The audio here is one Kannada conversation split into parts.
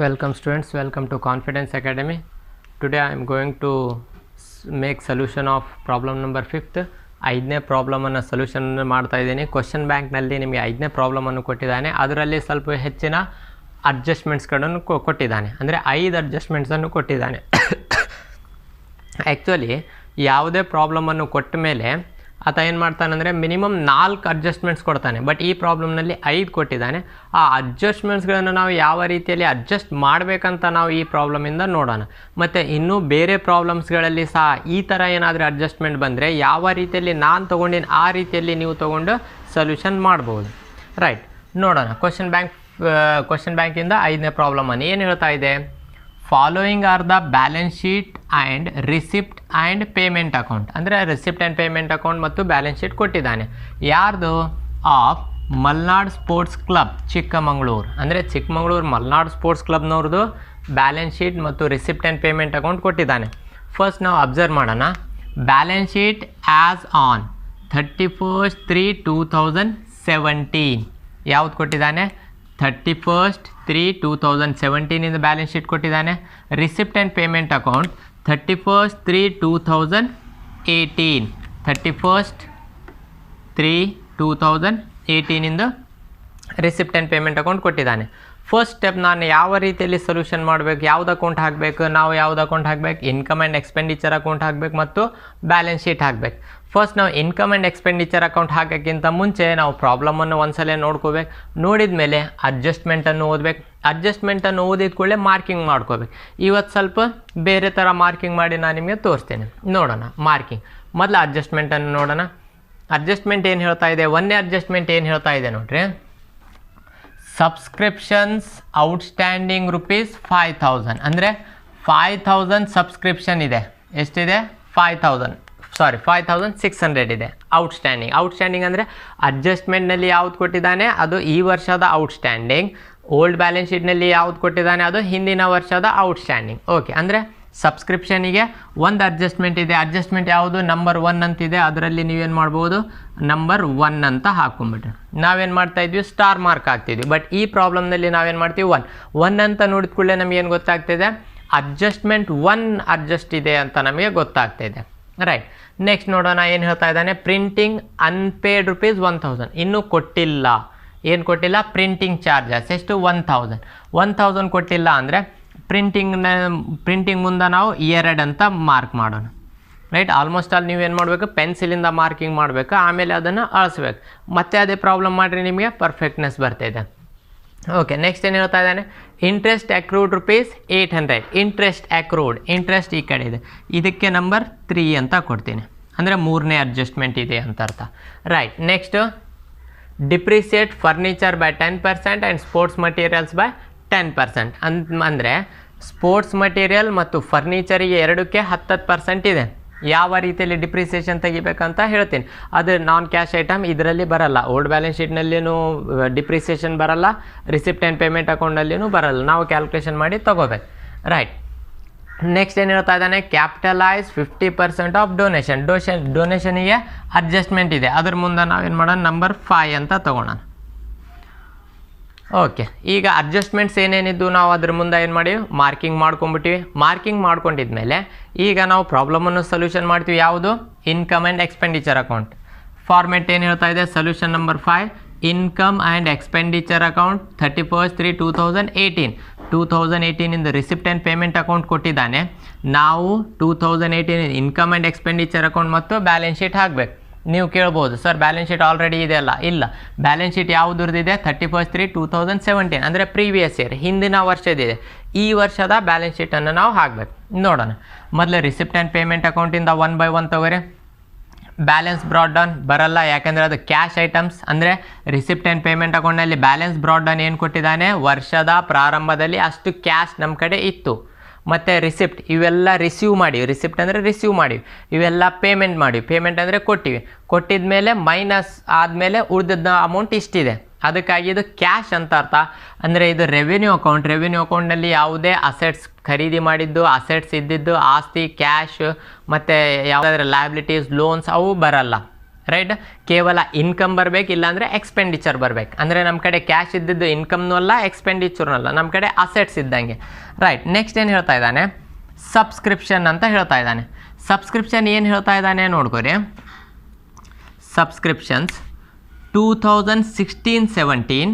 Welcome students, welcome to Confidence Academy. Today I am going to make solution of problem number 5th. ಐದನೇ ಪ್ರಾಬ್ಲಮನ್ನು ಸೊಲ್ಯೂಷನ್ ಮಾಡ್ತಾ ಇದ್ದೀನಿ. ಕ್ವಶನ್ ಬ್ಯಾಂಕ್ನಲ್ಲಿ ನಿಮಗೆ ಐದನೇ ಪ್ರಾಬ್ಲಮನ್ನು ಕೊಟ್ಟಿದ್ದಾನೆ. ಅದರಲ್ಲಿ ಸ್ವಲ್ಪ ಹೆಚ್ಚಿನ ಅಡ್ಜಸ್ಟ್ಮೆಂಟ್ಸ್ಗಳನ್ನು ಕೊಟ್ಟಿದ್ದಾನೆ. ಅಂದರೆ 5 ಅಡ್ಜಸ್ಟ್ಮೆಂಟ್ಸನ್ನು ಕೊಟ್ಟಿದ್ದಾನೆ. ಆ್ಯಕ್ಚುಲಿ ಯಾವುದೇ ಪ್ರಾಬ್ಲಮನ್ನು ಕೊಟ್ಟ ಮೇಲೆ ಆತ ಏನು ಮಾಡ್ತಾನಂದರೆ ಮಿನಿಮಮ್ 4 ಅಡ್ಜಸ್ಟ್ಮೆಂಟ್ಸ್ ಕೊಡ್ತಾನೆ. ಬಟ್ ಈ ಪ್ರಾಬ್ಲಮ್ನಲ್ಲಿ 5 ಕೊಟ್ಟಿದ್ದಾನೆ. ಆ ಅಡ್ಜಸ್ಟ್ಮೆಂಟ್ಸ್ಗಳನ್ನು ನಾವು ಯಾವ ರೀತಿಯಲ್ಲಿ ಅಡ್ಜಸ್ಟ್ ಮಾಡಬೇಕಂತ ನಾವು ಈ ಪ್ರಾಬ್ಲಮಿಂದ ನೋಡೋಣ. ಮತ್ತು ಇನ್ನೂ ಬೇರೆ ಪ್ರಾಬ್ಲಮ್ಸ್ಗಳಲ್ಲಿ ಸಹ ಈ ಥರ ಏನಾದರೂ ಅಡ್ಜಸ್ಟ್ಮೆಂಟ್ ಬಂದರೆ ಯಾವ ರೀತಿಯಲ್ಲಿ ನಾನು ತೊಗೊಂಡಿನಿ ಆ ರೀತಿಯಲ್ಲಿ ನೀವು ತೊಗೊಂಡು ಸೊಲ್ಯೂಷನ್ ಮಾಡ್ಬೋದು. ರೈಟ್, ನೋಡೋಣ. ಕ್ವಶನ್ ಬ್ಯಾಂಕಿಂದ 5ನೇ ಪ್ರಾಬ್ಲಮನ್ನು ಏನು ಹೇಳ್ತಾ ಇದೆ? Following are the balance sheet and receipt and payment account. ಅಂದರೆ ರಿಸಿಪ್ಟ್ ಆ್ಯಂಡ್ ಪೇಮೆಂಟ್ ಅಕೌಂಟ್ ಮತ್ತು ಬ್ಯಾಲೆನ್ಸ್ ಶೀಟ್ ಕೊಟ್ಟಿದ್ದಾನೆ. ಯಾರ್ದು? Of Malnad sports club Chikkamagaluru. ಅಂದರೆ ಚಿಕ್ಕಮಗಳೂರು ಮಲ್ನಾಡ್ ಸ್ಪೋರ್ಟ್ಸ್ ಕ್ಲಬ್ನವ್ರದ್ದು ಬ್ಯಾಲೆನ್ಸ್ ಶೀಟ್ ಮತ್ತು ರಿಸಿಪ್ಟ್ ಆ್ಯಂಡ್ ಪೇಮೆಂಟ್ ಅಕೌಂಟ್ ಕೊಟ್ಟಿದ್ದಾನೆ. ಫಸ್ಟ್ ನಾವು ಅಬ್ಸರ್ವ್ ಮಾಡೋಣ. ಬ್ಯಾಲೆನ್ಸ್ ಶೀಟ್ ಆ್ಯಸ್ ಆನ್ 31/3/2017 ಯಾವ್ದು ಕೊಟ್ಟಿದ್ದಾನೆ? 31/3/2017 ಇಂದ ಬ್ಯಾಲೆನ್ಸ್ ಶೀಟ್ ಕೊಟ್ಟಿದ್ದಾನೆ. ರಿಸಿಪ್ಟ್ ಆ್ಯಂಡ್ ಪೇಮೆಂಟ್ ಅಕೌಂಟ್ 31/3/2018 31/3/2018 ಇಂದ ರಿಸಿಪ್ಟ್ ಆ್ಯಂಡ್ ಪೇಮೆಂಟ್ ಅಕೌಂಟ್ ಕೊಟ್ಟಿದ್ದಾನೆ. ಫಸ್ಟ್ ಸ್ಟೆಪ್ ನಾನು ಯಾವ ರೀತಿಯಲ್ಲಿ ಸೊಲ್ಯೂಷನ್ ಮಾಡಬೇಕು, ಯಾವ್ದು ಅಕೌಂಟ್ ಹಾಕಬೇಕು, ನಾವು ಯಾವ್ದು ಅಕೌಂಟ್ ಹಾಕಬೇಕು? ಇನ್ಕಮ್ ಆ್ಯಂಡ್ ಎಕ್ಸ್ಪೆಂಡಿಚರ್ ಅಕೌಂಟ್ ಹಾಕಬೇಕು ಮತ್ತು ಬ್ಯಾಲೆನ್ಸ್ ಶೀಟ್ ಹಾಕಬೇಕು. ಫಸ್ಟ್ ನಾವು ಇನ್ಕಮ್ ಆ್ಯಂಡ್ ಎಕ್ಸ್ಪೆಂಡಿಚರ್ ಅಕೌಂಟ್ ಹಾಕೋಕ್ಕಿಂತ ಮುಂಚೆ ನಾವು ಪ್ರಾಬ್ಲಮನ್ನು ಒಂದ್ಸಲ ನೋಡ್ಕೋಬೇಕು. ನೋಡಿದ ಮೇಲೆ ಅಡ್ಜಸ್ಟ್ಮೆಂಟನ್ನು ಓದಬೇಕು. ಅಡ್ಜಸ್ಟ್ಮೆಂಟನ್ನು ಓದಿದ ಕೂಡಲೇ ಮಾರ್ಕಿಂಗ್ ಮಾಡ್ಕೋಬೇಕು. ಇವತ್ತು ಸ್ವಲ್ಪ ಬೇರೆ ಥರ ಮಾರ್ಕಿಂಗ್ ಮಾಡಿ ನಾನು ನಿಮಗೆ ತೋರಿಸ್ತೇನೆ. ನೋಡೋಣ ಮಾರ್ಕಿಂಗ್. ಮೊದಲು ಅಡ್ಜಸ್ಟ್ಮೆಂಟನ್ನು ನೋಡೋಣ. ಅಡ್ಜಸ್ಟ್ಮೆಂಟ್ ಏನು ಹೇಳ್ತಾ ಇದೆ? ಒಂದೇ ಅಡ್ಜಸ್ಟ್ಮೆಂಟ್ ಏನು ಹೇಳ್ತಾ ಇದೆ ನೋಡ್ರಿ. Subscriptions outstanding ₹5,000. ಅಂದರೆ 5,000 ಸಬ್ಸ್ಕ್ರಿಪ್ಷನ್ ಇದೆ. ಎಷ್ಟಿದೆ? 5,600 ಇದೆ ಔಟ್ಸ್ಟ್ಯಾಂಡಿಂಗ್. ಅಂದರೆ ಅಡ್ಜಸ್ಟ್ಮೆಂಟ್ನಲ್ಲಿ ಯಾವ್ದು ಕೊಟ್ಟಿದ್ದಾನೆ ಅದು ಈ ವರ್ಷದ ಔಟ್ಸ್ಟ್ಯಾಂಡಿಂಗ್. ಓಲ್ಡ್ ಬ್ಯಾಲೆನ್ಸ್ ಶೀಟ್ನಲ್ಲಿ ಯಾವ್ದು ಕೊಟ್ಟಿದ್ದಾನೆ ಅದು ಹಿಂದಿನ ವರ್ಷದ ಔಟ್ಸ್ಟ್ಯಾಂಡಿಂಗ್. ಓಕೆ, ಅಂದರೆ ಸಬ್ಸ್ಕ್ರಿಪ್ಷನಿಗೆ ಒಂದು ಅಡ್ಜಸ್ಟ್ಮೆಂಟ್ ಇದೆ. ಅಡ್ಜಸ್ಟ್ಮೆಂಟ್ ಯಾವುದು? ನಂಬರ್ 1 ಅಂತಿದೆ. ಅದರಲ್ಲಿ ನೀವೇನು ಮಾಡ್ಬೋದು? ನಂಬರ್ 1 ಅಂತ ಹಾಕ್ಕೊಂಬಿಟ್ರೆ ನಾವೇನು ಮಾಡ್ತಾ ಇದ್ವಿ? Star mark ಹಾಕ್ತಿದ್ವಿ. ಬಟ್ ಈ ಪ್ರಾಬ್ಲಮ್ನಲ್ಲಿ ನಾವೇನು ಮಾಡ್ತೀವಿ? 1 ಅಂತ ನೋಡಿದ ಕೂಡಲೇ ನಮಗೇನು ಗೊತ್ತಾಗ್ತಿದೆ? ಅಡ್ಜಸ್ಟ್ಮೆಂಟ್ 1 ಅಡ್ಜಸ್ಟ್ ಇದೆ ಅಂತ ನಮಗೆ ಗೊತ್ತಾಗ್ತಿದೆ. ರೈಟ್, ನೆಕ್ಸ್ಟ್ ನೋಡೋಣ ಏನು ಹೇಳ್ತಾ ಇದ್ದಾನೆ. ಪ್ರಿಂಟಿಂಗ್ ಅನ್ಪೇಯ್ಡ್ ₹1,000 ಇನ್ನೂ ಕೊಟ್ಟಿಲ್ಲ. ಏನು ಕೊಟ್ಟಿಲ್ಲ? ಪ್ರಿಂಟಿಂಗ್ ಚಾರ್ಜಸ್ ಎಷ್ಟು? 1,000 ಕೊಟ್ಟಿಲ್ಲ. ಅಂದರೆ ಪ್ರಿಂಟಿಂಗ್ ಮುಂದೆ ನಾವು 2 ಅಂತ ಮಾರ್ಕ್ ಮಾಡೋಣ. ರೈಟ್, ಆಲ್ಮೋಸ್ಟ್ ಅಲ್ಲಿ ನೀವೇನು ಮಾಡಬೇಕು? ಪೆನ್ಸಿಲಿಂದ ಮಾರ್ಕಿಂಗ್ ಮಾಡಬೇಕು, ಆಮೇಲೆ ಅದನ್ನು ಅಳಿಸ್ಬೇಕು. ಮತ್ತೆ ಅದೇ ಪ್ರಾಬ್ಲಮ್ ಮಾಡಿರಿ, ನಿಮಗೆ ಪರ್ಫೆಕ್ಟ್ನೆಸ್ ಬರ್ತಾಯಿದೆ. ಓಕೆ, ನೆಕ್ಸ್ಟ್ ಏನು ಹೇಳ್ತಾ ಇದ್ದಾನೆ? Interest accrued ₹800. ಇಂಟ್ರೆಸ್ಟ್ ಈ ಕಡೆ ಇದೆ. ಇದಕ್ಕೆ ನಂಬರ್ 3 ಅಂತ ಕೊಡ್ತೀನಿ. ಅಂದರೆ 3ನೇ ಅಡ್ಜಸ್ಟ್ಮೆಂಟ್ ಇದೆ ಅಂತ ಅರ್ಥ. Right, next depreciate furniture by 10% and sports materials by 10%. ಅಂದರೆ ಸ್ಪೋರ್ಟ್ಸ್ ಮಟೀರಿಯಲ್ ಮತ್ತು ಫರ್ನಿಚರಿಗೆ ಎರಡಕ್ಕೆ 10% ಇದೆ. ಯಾವ ರೀತಿಯಲ್ಲಿ ಡಿಪ್ರಿಸಿಯೇಷನ್ ತೆಗಿಬೇಕಂತ ಹೇಳ್ತೀನಿ. ಅದು ನಾನ್ ಕ್ಯಾಶ್ ಐಟಮ್ ಇದರಲ್ಲಿ ಬರಲ್ಲ. ಓಲ್ಡ್ ಬ್ಯಾಲೆನ್ಸ್ ಶೀಟ್ನಲ್ಲಿಯೂ ಡಿಪ್ರಿಸಿಯೇಷನ್ ಬರಲ್ಲ, ರಿಸಿಪ್ಟ್ ಆ್ಯಂಡ್ ಪೇಮೆಂಟ್ ಅಕೌಂಟಲ್ಲಿಯೂ ಬರಲ್ಲ. ನಾವು ಕ್ಯಾಲ್ಕುಲೇಷನ್ ಮಾಡಿ ತೊಗೋಬೇಕು. ರೈಟ್, ನೆಕ್ಸ್ಟ್ ಏನು ಹೇಳ್ತಾ ಇದ್ದಾನೆ? ಕ್ಯಾಪಿಟಲೈಸ್ 50% ಆಫ್ ಡೊನೇಷನಿಗೆ ಅಡ್ಜಸ್ಟ್ಮೆಂಟ್ ಇದೆ. ಅದ್ರ ಮುಂದೆ ನಾವೇನು ಮಾಡೋಣ? ನಂಬರ್ 5 ಅಂತ ತೊಗೊಳೋಣ. ಓಕೆ, ಈಗ ಅಡ್ಜಸ್ಟ್ಮೆಂಟ್ಸ್ ಏನೇನಿದ್ದು ನಾವು ಅದ್ರ ಮುಂದೆ ಏನು ಮಾಡಿವಿ? ಮಾರ್ಕಿಂಗ್ ಮಾಡ್ಕೊಂಬಿಟ್ಟಿವಿ. ಮಾರ್ಕಿಂಗ್ ಮಾಡ್ಕೊಂಡಿದ್ಮೇಲೆ ಈಗ ನಾವು ಪ್ರಾಬ್ಲಮನ್ನು ಸೊಲ್ಯೂಷನ್ ಮಾಡ್ತೀವಿ. ಯಾವುದು? Income and expenditure account. Format ಏನು ಹೇಳ್ತಾ ಇದೆ? Solution number 5 income and expenditure account 31/3/2018 ಇಂದ ರಿಸಿಪ್ಟ್ ಆ್ಯಂಡ್ ಪೇಮೆಂಟ್ ಅಕೌಂಟ್ ಕೊಟ್ಟಿದ್ದಾನೆ. ನಾವು 2018 ಇನ್ಕಮ್ ಆ್ಯಂಡ್ ಎಕ್ಸ್ಪೆಂಡಿಚರ್ ಅಕೌಂಟ್ ಮತ್ತು ಬ್ಯಾಲೆನ್ಸ್ ಶೀಟ್ ಹಾಕಬೇಕು. ನೀವು ಕೇಳ್ಬೋದು, ಸರ್ ಬ್ಯಾಲೆನ್ಸ್ ಶೀಟ್ ಆಲ್ರೆಡಿ ಇದೆ ಅಲ್ಲ? ಇಲ್ಲ, ಬ್ಯಾಲೆನ್ಸ್ ಶೀಟ್ ಯಾವುದ್ರದ್ದಿದೆ? 31/3/2017. ಅಂದರೆ ಪ್ರೀವಿಯಸ್ ಇಯರ್, ಹಿಂದಿನ ವರ್ಷದಿದೆ. ಈ ವರ್ಷದ ಬ್ಯಾಲೆನ್ಸ್ ಶೀಟನ್ನು ನಾವು ಹಾಕಬೇಕು. ನೋಡೋಣ. ಮೊದಲು ರಿಸಿಪ್ಟ್ ಆ್ಯಂಡ್ ಪೇಮೆಂಟ್ ಅಕೌಂಟಿಂದ 1 by 1 ತಗೋರಿ. ಬ್ಯಾಲೆನ್ಸ್ ಬ್ರಾಡ್ ಡೌನ್ ಬರಲ್ಲ, ಯಾಕೆಂದರೆ ಅದು ಕ್ಯಾಶ್ ಐಟಮ್ಸ್. ಅಂದರೆ ರಿಸಿಪ್ಟ್ ಆ್ಯಂಡ್ ಪೇಮೆಂಟ್ ಅಕೌಂಟ್ನಲ್ಲಿ ಬ್ಯಾಲೆನ್ಸ್ ಬ್ರಾಡ್ ಡೌನ್ ಏನು ಕೊಟ್ಟಿದ್ದಾನೆ? ವರ್ಷದ ಪ್ರಾರಂಭದಲ್ಲಿ ಅಷ್ಟು ಕ್ಯಾಶ್ ನಮ್ಮ ಕಡೆ ಇತ್ತು. ಮತ್ತು ರಿಸಿಪ್ಟ್ ಇವೆಲ್ಲ ರಿಸೀವ್ ಮಾಡಿವಿ. ರಿಸಿಪ್ಟ್ ಅಂದರೆ ರಿಸೀವ್ ಮಾಡಿವಿ. ಇವೆಲ್ಲ ಪೇಮೆಂಟ್ ಮಾಡಿವಿ. ಪೇಮೆಂಟ್ ಅಂದರೆ ಕೊಟ್ಟಿದ ಮೇಲೆ ಮೈನಸ್ ಆದಮೇಲೆ ಉಳಿದ ಅಮೌಂಟ್ ಇಷ್ಟಿದೆ. ಅದಕ್ಕಾಗಿ ಇದು ಕ್ಯಾಶ್ ಅಂತ ಅರ್ಥ. ಅಂದರೆ ಇದು ರೆವಿನ್ಯೂ ಅಕೌಂಟ್ನಲ್ಲಿ ಯಾವುದೇ ಅಸೆಟ್ಸ್ ಖರೀದಿ ಮಾಡಿದ್ದು, ಅಸೆಟ್ಸ್ ಇದ್ದಿದ್ದು, ಆಸ್ತಿ, ಕ್ಯಾಶ್ ಮತ್ತು ಯಾವುದಾದ್ರೂ ಲಯಬಿಲಿಟೀಸ್, ಲೋನ್ಸ್ ಅವು ಬರಲ್ಲ. ರೈಟ್. ಕೇವಲ ಇನ್ಕಮ್ ಬರಬೇಕು, ಇಲ್ಲಾಂದರೆ ಎಕ್ಸ್ಪೆಂಡಿಚರ್ ಬರಬೇಕು. ಅಂದರೆ ನಮ್ಮ ಕಡೆ ಕ್ಯಾಶ್ ಇದ್ದಿದ್ದು ಇನ್ಕಮ್ನೂ ಅಲ್ಲ, ಎಕ್ಸ್ಪೆಂಡಿಚರ್ನೂ ಅಲ್ಲ, ನಮ್ಮ ಕಡೆ ಅಸೆಟ್ಸ್ ಇದ್ದಂಗೆ. ರೈಟ್. ನೆಕ್ಸ್ಟ್ ಏನು ಹೇಳ್ತಾ ಇದ್ದಾನೆ, ಸಬ್ಸ್ಕ್ರಿಪ್ಷನ್ ಅಂತ ಹೇಳ್ತಾ ಇದ್ದಾನೆ. ಸಬ್ಸ್ಕ್ರಿಪ್ಷನ್ ಏನು ಹೇಳ್ತಾ ಇದ್ದಾನೆ ನೋಡ್ಕೊರಿ. ಸಬ್ಸ್ಕ್ರಿಪ್ಷನ್ಸ್ 2016-17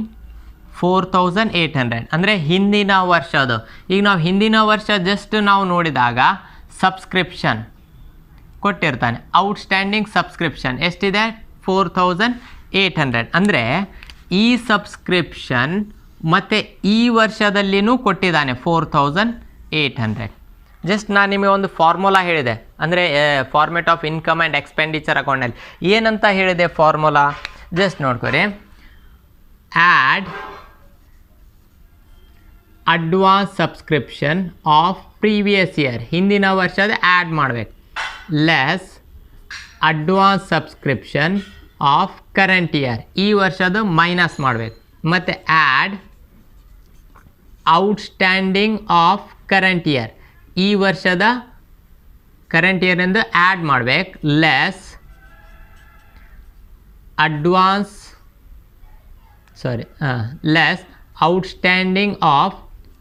4800 ಅಂದರೆ ಹಿಂದಿನ ವರ್ಷದ್ದು. ಈಗ ನಾವು ಹಿಂದಿನ ವರ್ಷ ಜಸ್ಟ್ ನಾವು ನೋಡಿದಾಗ ಸಬ್ಸ್ಕ್ರಿಪ್ಷನ್ ಕೊಟ್ಟಿರ್ತಾನೆ. ಔಟ್ಸ್ಟ್ಯಾಂಡಿಂಗ್ ಸಬ್ಸ್ಕ್ರಿಪ್ಷನ್ ಎಷ್ಟಿದೆ, 4800. ಅಂದರೆ ಈ ಸಬ್ಸ್ಕ್ರಿಪ್ಷನ್ ಮತ್ತು ಈ ವರ್ಷದಲ್ಲಿನೂ ಕೊಟ್ಟಿದ್ದಾನೆ 4800. ಜಸ್ಟ್ ನಾನು ನಿಮಗೆ ಒಂದು ಫಾರ್ಮುಲಾ ಹೇಳಿದೆ, ಅಂದರೆ format of income and expenditure ಅಕೌಂಟಲ್ಲಿ ಏನಂತ ಹೇಳಿದೆ ಫಾರ್ಮುಲಾ, ಜಸ್ಟ್ ನೋಡ್ಕೊರಿ. Add advance subscription of previous year, ಹಿಂದಿನ ವರ್ಷದ ಆ್ಯಡ್ ಮಾಡಬೇಕು, less advance subscription of current year, ಈ ವರ್ಷದ ಮೈನಸ್ ಮಾಡಬೇಕು, ಮತ್ತು add outstanding of current year, ಈ ವರ್ಷದ ಕರೆಂಟ್ ಇಯರಿಂದ ಆ್ಯಡ್ ಮಾಡಬೇಕು, less less outstanding of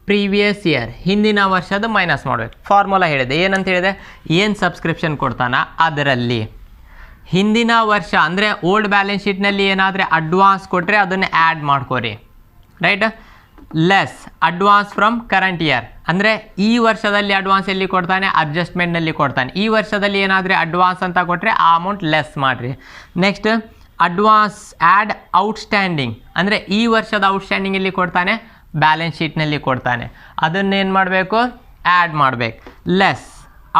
previous year, ಹಿಂದಿನ ವರ್ಷದ ಮೈನಸ್ ಮಾಡಬೇಕು. ಫಾರ್ಮುಲಾ ಹೇಳಿದೆ, ಏನಂತ ಹೇಳಿದೆ, ಏನು ಸಬ್ಸ್ಕ್ರಿಪ್ಷನ್ ಕೊಡ್ತಾನ ಅದರಲ್ಲಿ ಹಿಂದಿನ ವರ್ಷ ಅಂದರೆ ಓಲ್ಡ್ ಬ್ಯಾಲೆನ್ಸ್ ಶೀಟ್ನಲ್ಲಿ ಏನಾದರೆ ಅಡ್ವಾನ್ಸ್ ಕೊಟ್ಟರೆ ಅದನ್ನು ಆ್ಯಡ್ ಮಾಡ್ಕೋರಿ. Right. Less advance from current year, ಅಂದರೆ ಈ ವರ್ಷದಲ್ಲಿ ಅಡ್ವಾನ್ಸ್ ಎಲ್ಲಿ ಕೊಡ್ತಾನೆ, ಅಡ್ಜಸ್ಟ್ಮೆಂಟ್ನಲ್ಲಿ ಕೊಡ್ತಾನೆ. ಈ ವರ್ಷದಲ್ಲಿ ಏನಾದರೆ ಅಡ್ವಾನ್ಸ್ ಅಂತ ಕೊಟ್ಟರೆ ಆ ಅಮೌಂಟ್ ಲೆಸ್ ಮಾಡಿರಿ. ನೆಕ್ಸ್ಟ್ ಅಡ್ವಾನ್ಸ್ ಆ್ಯಡ್ ಔಟ್ಸ್ಟ್ಯಾಂಡಿಂಗ್, ಅಂದರೆ ಈ ವರ್ಷದ ಔಟ್ಸ್ಟ್ಯಾಂಡಿಂಗ್ ಎಲ್ಲಿ ಕೊಡ್ತಾನೆ, ಬ್ಯಾಲೆನ್ಸ್ ಶೀಟ್ನಲ್ಲಿ ಕೊಡ್ತಾನೆ, ಅದನ್ನೇನು ಮಾಡಬೇಕು, ಆ್ಯಡ್ ಮಾಡಬೇಕು. Less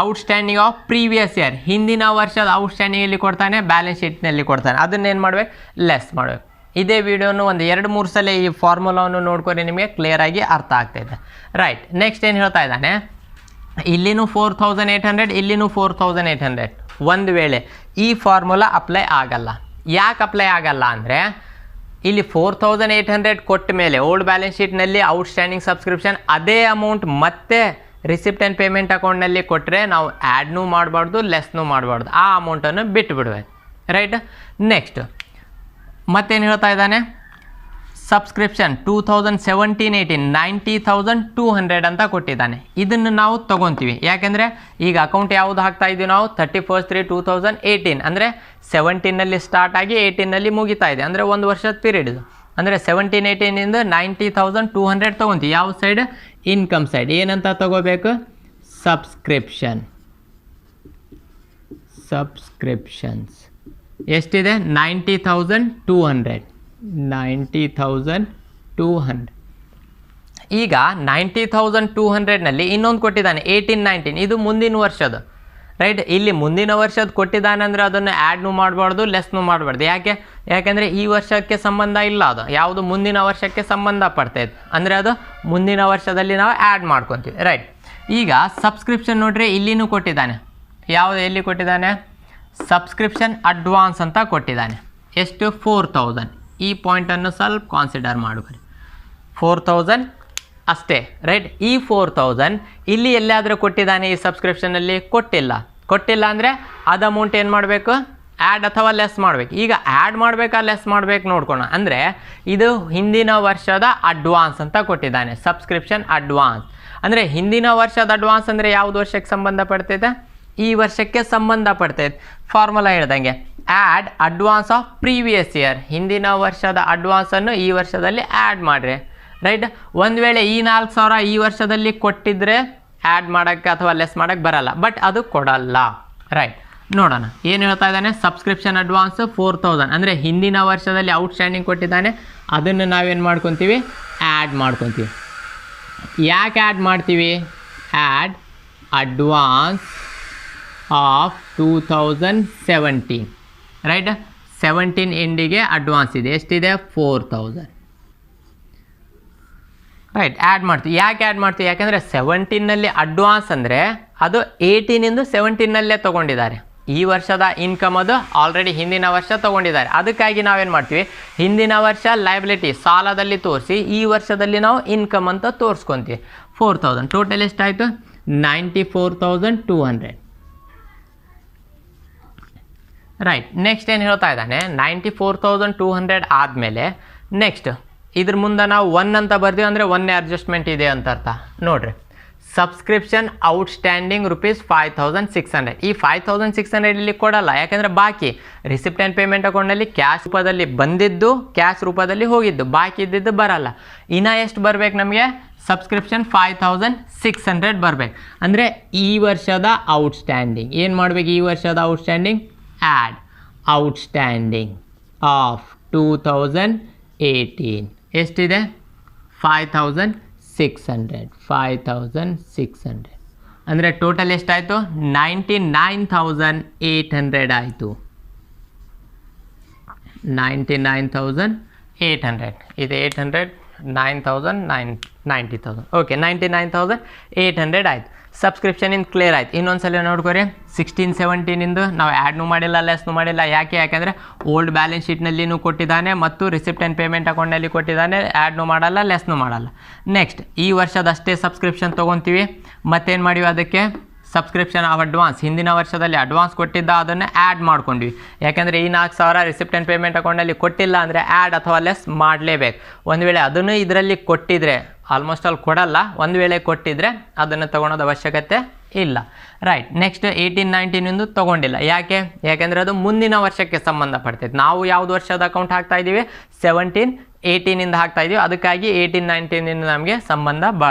outstanding of previous year, ಹಿಂದಿನ ವರ್ಷದ ಔಟ್ಸ್ಟ್ಯಾಂಡಿಂಗ್ ಎಲ್ಲಿ ಕೊಡ್ತಾನೆ, ಬ್ಯಾಲೆನ್ಸ್ ಶೀಟ್ನಲ್ಲಿ ಕೊಡ್ತಾನೆ, ಅದನ್ನೇನು ಮಾಡಬೇಕು, ಲೆಸ್ ಮಾಡಬೇಕು. ಇದೇ ವಿಡಿಯೋನು ಒಂದು 2-3 ಸಲ ಈ ಫಾರ್ಮುಲಾವನ್ನು ನೋಡ್ಕೊಂಡು ನಿಮಗೆ ಕ್ಲಿಯರಾಗಿ ಅರ್ಥ ಆಗ್ತಾಯಿದೆ. ರೈಟ್. ನೆಕ್ಸ್ಟ್ ಏನು ಹೇಳ್ತಾ ಇದ್ದಾನೆ, ಇಲ್ಲಿನೂ 4800, ಇಲ್ಲಿನೂ 4800. ಒಂದು ವೇಳೆ ಈ ಫಾರ್ಮುಲಾ ಅಪ್ಲೈ ಆಗಲ್ಲ. ಯಾಕೆ ಅಪ್ಲೈ ಆಗಲ್ಲ ಅಂದರೆ, ಇಲ್ಲಿ 4800 ಕೊಟ್ಟ ಮೇಲೆ ಓಲ್ಡ್ ಬ್ಯಾಲೆನ್ಸ್ ಶೀಟ್ನಲ್ಲಿ ಔಟ್ಸ್ಟ್ಯಾಂಡಿಂಗ್ ಸಬ್ಸ್ಕ್ರಿಪ್ಷನ್ ಅದೇ ಅಮೌಂಟ್ ಮತ್ತೆ ರಿಸಿಪ್ಟ್ ಆ್ಯಂಡ್ ಪೇಮೆಂಟ್ ಅಕೌಂಟ್ನಲ್ಲಿ ಕೊಟ್ಟರೆ ನಾವು ಆ್ಯಡ್ನೂ ಮಾಡಬಾರ್ದು, ಲೆಸ್ನೂ ಮಾಡಬಾರ್ದು, ಆ ಅಮೌಂಟನ್ನು ಬಿಟ್ಟು ಬಿಡಬೇಕು. ರೈಟ್. ನೆಕ್ಸ್ಟ್ ಮತ್ತೇನು ಹೇಳ್ತಾ ಇದ್ದಾನೆ, ಸಬ್ಸ್ಕ್ರಿಪ್ಷನ್ 2017-18 90,200 ಅಂತ ಕೊಟ್ಟಿದ್ದಾನೆ. ಇದನ್ನು ನಾವು ತೊಗೊತೀವಿ, ಯಾಕೆಂದರೆ ಈಗ ಅಕೌಂಟ್ ಯಾವುದು ಹಾಕ್ತಾ ಇದ್ದೀವಿ ನಾವು, 31/3/2018, ಅಂದರೆ 17ನಲ್ಲಿ ಸ್ಟಾರ್ಟ್ ಆಗಿ 18ನಲ್ಲಿ ಮುಗಿತಾ ಇದೆ, ಅಂದರೆ ಒಂದು ವರ್ಷದ ಪೀರಿಯಡ್ ಇದು. ಅಂದರೆ 17-18ಇಂದ 90,200 ತೊಗೊತೀವಿ. ಯಾವ ಸೈಡ್, ಇನ್ಕಮ್ ಸೈಡ್. ಏನಂತ ತಗೋಬೇಕು, ಸಬ್ಸ್ಕ್ರಿಪ್ಷನ್ಸ್ ಎಷ್ಟಿದೆ, 90,200. ಈಗ 90,200ನಲ್ಲಿ ಇನ್ನೊಂದು ಕೊಟ್ಟಿದ್ದಾನೆ 18-19, ಇದು ಮುಂದಿನ ವರ್ಷದ. ರೈಟ್. ಇಲ್ಲಿ ಮುಂದಿನ ವರ್ಷದ ಕೊಟ್ಟಿದ್ದಾನೆ ಅಂದರೆ ಅದನ್ನು ಆ್ಯಡ್ನೂ ಮಾಡಬಾರ್ದು, ಲೆಸ್ನೂ ಮಾಡಬಾರ್ದು. ಯಾಕೆಂದರೆ ಈ ವರ್ಷಕ್ಕೆ ಸಂಬಂಧ ಇಲ್ಲ, ಅದು ಯಾವುದು ಮುಂದಿನ ವರ್ಷಕ್ಕೆ ಸಂಬಂಧ ಪಡ್ತೈತೆ, ಅಂದರೆ ಅದು ಮುಂದಿನ ವರ್ಷದಲ್ಲಿ ನಾವು ಆ್ಯಡ್ ಮಾಡ್ಕೊತೀವಿ. ರೈಟ್. ಈಗ ಸಬ್ಸ್ಕ್ರಿಪ್ಷನ್ ನೋಡ್ರಿ, ಇಲ್ಲಿನೂ ಕೊಟ್ಟಿದ್ದಾನೆ. ಯಾವುದು, ಎಲ್ಲಿ ಕೊಟ್ಟಿದ್ದಾನೆ, ಸಬ್ಸ್ಕ್ರಿಪ್ಷನ್ ಅಡ್ವಾನ್ಸ್ ಅಂತ ಕೊಟ್ಟಿದ್ದಾನೆ. ಎಷ್ಟು, 4000. ಈ ಪಾಯಿಂಟನ್ನು ಸ್ವಲ್ಪ ಕಾನ್ಸಿಡರ್ ಮಾಡ್ಕೊಳ್ಳಿ. 4000 ಅಷ್ಟೇ. ರೈಟ್. ಈ 4000 ಇಲ್ಲಿ ಎಲ್ಲಾದರೂ ಕೊಟ್ಟಿದ್ದಾನೆ ಈ ಸಬ್ಸ್ಕ್ರಿಪ್ಷನಲ್ಲಿ, ಕೊಟ್ಟಿಲ್ಲ ಅಂದರೆ ಅದು ಅಮೌಂಟ್ ಏನು ಮಾಡಬೇಕು, ಆ್ಯಡ್ ಅಥವಾ ಲೆಸ್ ಮಾಡಬೇಕು. ಈಗ ಆ್ಯಡ್ ಮಾಡಬೇಕಾ ಲೆಸ್ ಮಾಡಬೇಕು ನೋಡ್ಕೋಣ. ಅಂದರೆ ಇದು ಹಿಂದಿನ ವರ್ಷದ ಅಡ್ವಾನ್ಸ್ ಅಂತ ಕೊಟ್ಟಿದ್ದಾನೆ, ಸಬ್ಸ್ಕ್ರಿಪ್ಷನ್ ಅಡ್ವಾನ್ಸ್. ಅಂದರೆ ಹಿಂದಿನ ವರ್ಷದ ಅಡ್ವಾನ್ಸ್ ಅಂದರೆ ಯಾವುದು ವರ್ಷಕ್ಕೆ ಸಂಬಂಧಪಡ್ತೈತೆ, ಈ ವರ್ಷಕ್ಕೆ ಸಂಬಂಧಪಡ್ತೈತೆ. ಫಾರ್ಮುಲಾ ಹೇಳ್ದಂಗೆ add advance of previous year, ಹಿಂದಿನ ವರ್ಷದ ಅಡ್ವಾನ್ಸನ್ನು ಈ ವರ್ಷದಲ್ಲಿ ಆ್ಯಡ್ ಮಾಡಿರಿ. ರೈಟ್. ಒಂದು ವೇಳೆ ಈ 4000 ಈ ವರ್ಷದಲ್ಲಿ ಕೊಟ್ಟಿದ್ದರೆ ಆ್ಯಡ್ ಮಾಡೋಕ್ಕೆ ಅಥವಾ ಲೆಸ್ ಮಾಡೋಕ್ಕೆ ಬರಲ್ಲ, ಬಟ್ ಅದು ಕೊಡಲ್ಲ. ರೈಟ್. ನೋಡೋಣ ಏನು ಹೇಳ್ತಾ ಇದ್ದಾನೆ, ಸಬ್ಸ್ಕ್ರಿಪ್ಷನ್ ಅಡ್ವಾನ್ಸ್ 4000, ಅಂದರೆ ಹಿಂದಿನ ವರ್ಷದಲ್ಲಿ ಔಟ್ಸ್ಟ್ಯಾಂಡಿಂಗ್ ಕೊಟ್ಟಿದ್ದಾನೆ, ಅದನ್ನು ನಾವೇನು ಮಾಡ್ಕೊತೀವಿ, ಆ್ಯಡ್ ಮಾಡ್ಕೊತೀವಿ. ಯಾಕೆ ಆ್ಯಡ್ ಮಾಡ್ತೀವಿ, ಆ್ಯಡ್ ಅಡ್ವಾನ್ಸ್ ಆಫ್ 2017. ರೈಟ್. 17 ಎಂಡಿಗೆ ಅಡ್ವಾನ್ಸ್ ಇದೆ, ಎಷ್ಟಿದೆ, 4000. ರೈಟ್. ಆ್ಯಡ್ ಮಾಡ್ತೀವಿ. ಯಾಕೆ ಆ್ಯಡ್ ಮಾಡ್ತೀವಿ, ಯಾಕೆಂದರೆ 17ನಲ್ಲಿ ಅಡ್ವಾನ್ಸ್ ಅಂದರೆ ಅದು 18ಇಂದ 17ನಲ್ಲೇ ತೊಗೊಂಡಿದ್ದಾರೆ. ಈ ವರ್ಷದ ಇನ್ಕಮ್ ಅದು ಆಲ್ರೆಡಿ ಹಿಂದಿನ ವರ್ಷ ತೊಗೊಂಡಿದ್ದಾರೆ. ಅದಕ್ಕಾಗಿ ನಾವೇನು ಮಾಡ್ತೀವಿ, ಹಿಂದಿನ ವರ್ಷ ಲಯಬಿಲಿಟಿ ಸಾಲದಲ್ಲಿ ತೋರಿಸಿ ಈ ವರ್ಷದಲ್ಲಿ ನಾವು ಇನ್ಕಮ್ ಅಂತ ತೋರಿಸ್ಕೊತೀವಿ. 4000 ಟೋಟಲ್ ಎಷ್ಟಾಯಿತು, 94,200. ರೈಟ್. ನೆಕ್ಸ್ಟ್ ಏನು ಹೇಳ್ತಾ ಇದ್ದಾನೆ, 94,200 ಆದಮೇಲೆ ನೆಕ್ಸ್ಟ್ ಇದ್ರ ಮುಂದೆ ನಾವು 1 ಅಂತ ಬರ್ತೀವಿ ಅಂದರೆ 1ನೇ ಅಡ್ಜಸ್ಟ್ಮೆಂಟ್ ಇದೆ ಅಂತ ಅರ್ಥ. ನೋಡಿರಿ, ಸಬ್ಸ್ಕ್ರಿಪ್ಷನ್ ಔಟ್ಸ್ಟ್ಯಾಂಡಿಂಗ್ ₹5,600. ಈ 5,600 ಇಲ್ಲಿ ಕೊಡಲ್ಲ, ಯಾಕೆಂದರೆ ಬಾಕಿ ರಿಸಿಪ್ಟ್ ಆ್ಯಂಡ್ ಪೇಮೆಂಟ್ ಅಕೌಂಟಲ್ಲಿ ಕ್ಯಾಶ್ ರೂಪದಲ್ಲಿ ಬಂದಿದ್ದು ಕ್ಯಾಶ್ ರೂಪದಲ್ಲಿ ಹೋಗಿದ್ದು, ಬಾಕಿ ಇದ್ದಿದ್ದು ಬರಲ್ಲ. ಇನ್ನು ಎಷ್ಟು ಬರಬೇಕು ನಮಗೆ, ಸಬ್ಸ್ಕ್ರಿಪ್ಷನ್ 5,600 ಬರಬೇಕು. ಅಂದರೆ ಈ ವರ್ಷದ ಔಟ್ಸ್ಟ್ಯಾಂಡಿಂಗ್ ಏನು ಮಾಡಬೇಕು, ಈ ವರ್ಷದ ಔಟ್ಸ್ಟ್ಯಾಂಡಿಂಗ್ ಆ್ಯಡ್ ಔಟ್ಸ್ಟ್ಯಾಂಡಿಂಗ್ ಆಫ್ 2018 ಎಷ್ಟಿದೆ, 5,600 ಅಂದರೆ ಟೋಟಲ್ ಎಷ್ಟಾಯಿತು, 99,800 ಆಯಿತು. 99,800 ಇದು 800 90,000 ಓಕೆ, 99,800 ಆಯಿತು. ಸಬ್ಸ್ಕ್ರಿಪ್ಷನ್ ಇನ್ ಕ್ಲಿಯರ್ ಆಯ್ತು. ಇನ್ನೊಂದ್ಸಲ ನೋಡ್ಕೊರಿ, 16-17 ನಾವು ಆ್ಯಡ್ನೂ ಮಾಡಿಲ್ಲ ಲೆಸ್ನೂ ಮಾಡಿಲ್ಲ. ಯಾಕೆಂದರೆ ಓಲ್ಡ್ ಬ್ಯಾಲೆನ್ಸ್ ಶೀಟ್ನಲ್ಲಿನೂ ಕೊಟ್ಟಿದ್ದಾನೆ ಮತ್ತು ರಿಸಿಪ್ಟ್ ಆ್ಯಂಡ್ ಪೇಮೆಂಟ್ ಅಕೌಂಟಲ್ಲಿ ಕೊಟ್ಟಿದ್ದಾನೆ, ಆ್ಯಡ್ನೂ ಮಾಡಲ್ಲ ಲೆಸ್ನೂ ಮಾಡಲ್ಲ. ನೆಕ್ಸ್ಟ್ ಈ ವರ್ಷದಷ್ಟೇ ಸಬ್ಸ್ಕ್ರಿಪ್ಷನ್ ತೊಗೊತೀವಿ, ಮತ್ತೇನು ಮಾಡಿವಿ ಅದಕ್ಕೆ ಸಬ್ಸ್ಕ್ರಿಪ್ಷನ್ ಆಫ್ ಅಡ್ವಾನ್ಸ್, ಹಿಂದಿನ ವರ್ಷದಲ್ಲಿ ಅಡ್ವಾನ್ಸ್ ಕೊಟ್ಟಿದ್ದ ಅದನ್ನು ಆ್ಯಡ್ ಮಾಡ್ಕೊಂಡ್ವಿ. ಯಾಕೆಂದರೆ ಈ 4,000 ರಿಸಿಪ್ಟ್ ಆ್ಯಂಡ್ ಪೇಮೆಂಟ್ ಅಕೌಂಟಲ್ಲಿ ಕೊಟ್ಟಿಲ್ಲ ಅಂದರೆ ಆ್ಯಡ್ ಅಥವಾ ಲೆಸ್ ಮಾಡಲೇಬೇಕು. ಒಂದು ವೇಳೆ ಅದನ್ನು ಇದರಲ್ಲಿ ಕೊಟ್ಟಿದ್ರೆ, ಆಲ್ಮೋಸ್ಟ್ ಅಲ್ಲಿ ಕೊಡಲ್ಲ, ಒಂದು ವೇಳೆ ಕೊಟ್ಟಿದ್ರೆ ಅದನ್ನು ತೊಗೊಳೋದು ಅವಶ್ಯಕತೆ ಇಲ್ಲ. ರೈಟ್. ನೆಕ್ಸ್ಟ್ 18-19 ತೊಗೊಂಡಿಲ್ಲ. ಯಾಕೆಂದರೆ ಅದು ಮುಂದಿನ ವರ್ಷಕ್ಕೆ ಸಂಬಂಧಪಡ್ತೈತೆ. ನಾವು ಯಾವುದು ವರ್ಷದ ಅಕೌಂಟ್ ಹಾಕ್ತಾ ಇದ್ದೀವಿ, 17-18 ಹಾಕ್ತಾ ಇದ್ದೀವಿ, ಅದಕ್ಕಾಗಿ 18-19 ನಮಗೆ ಸಂಬಂಧ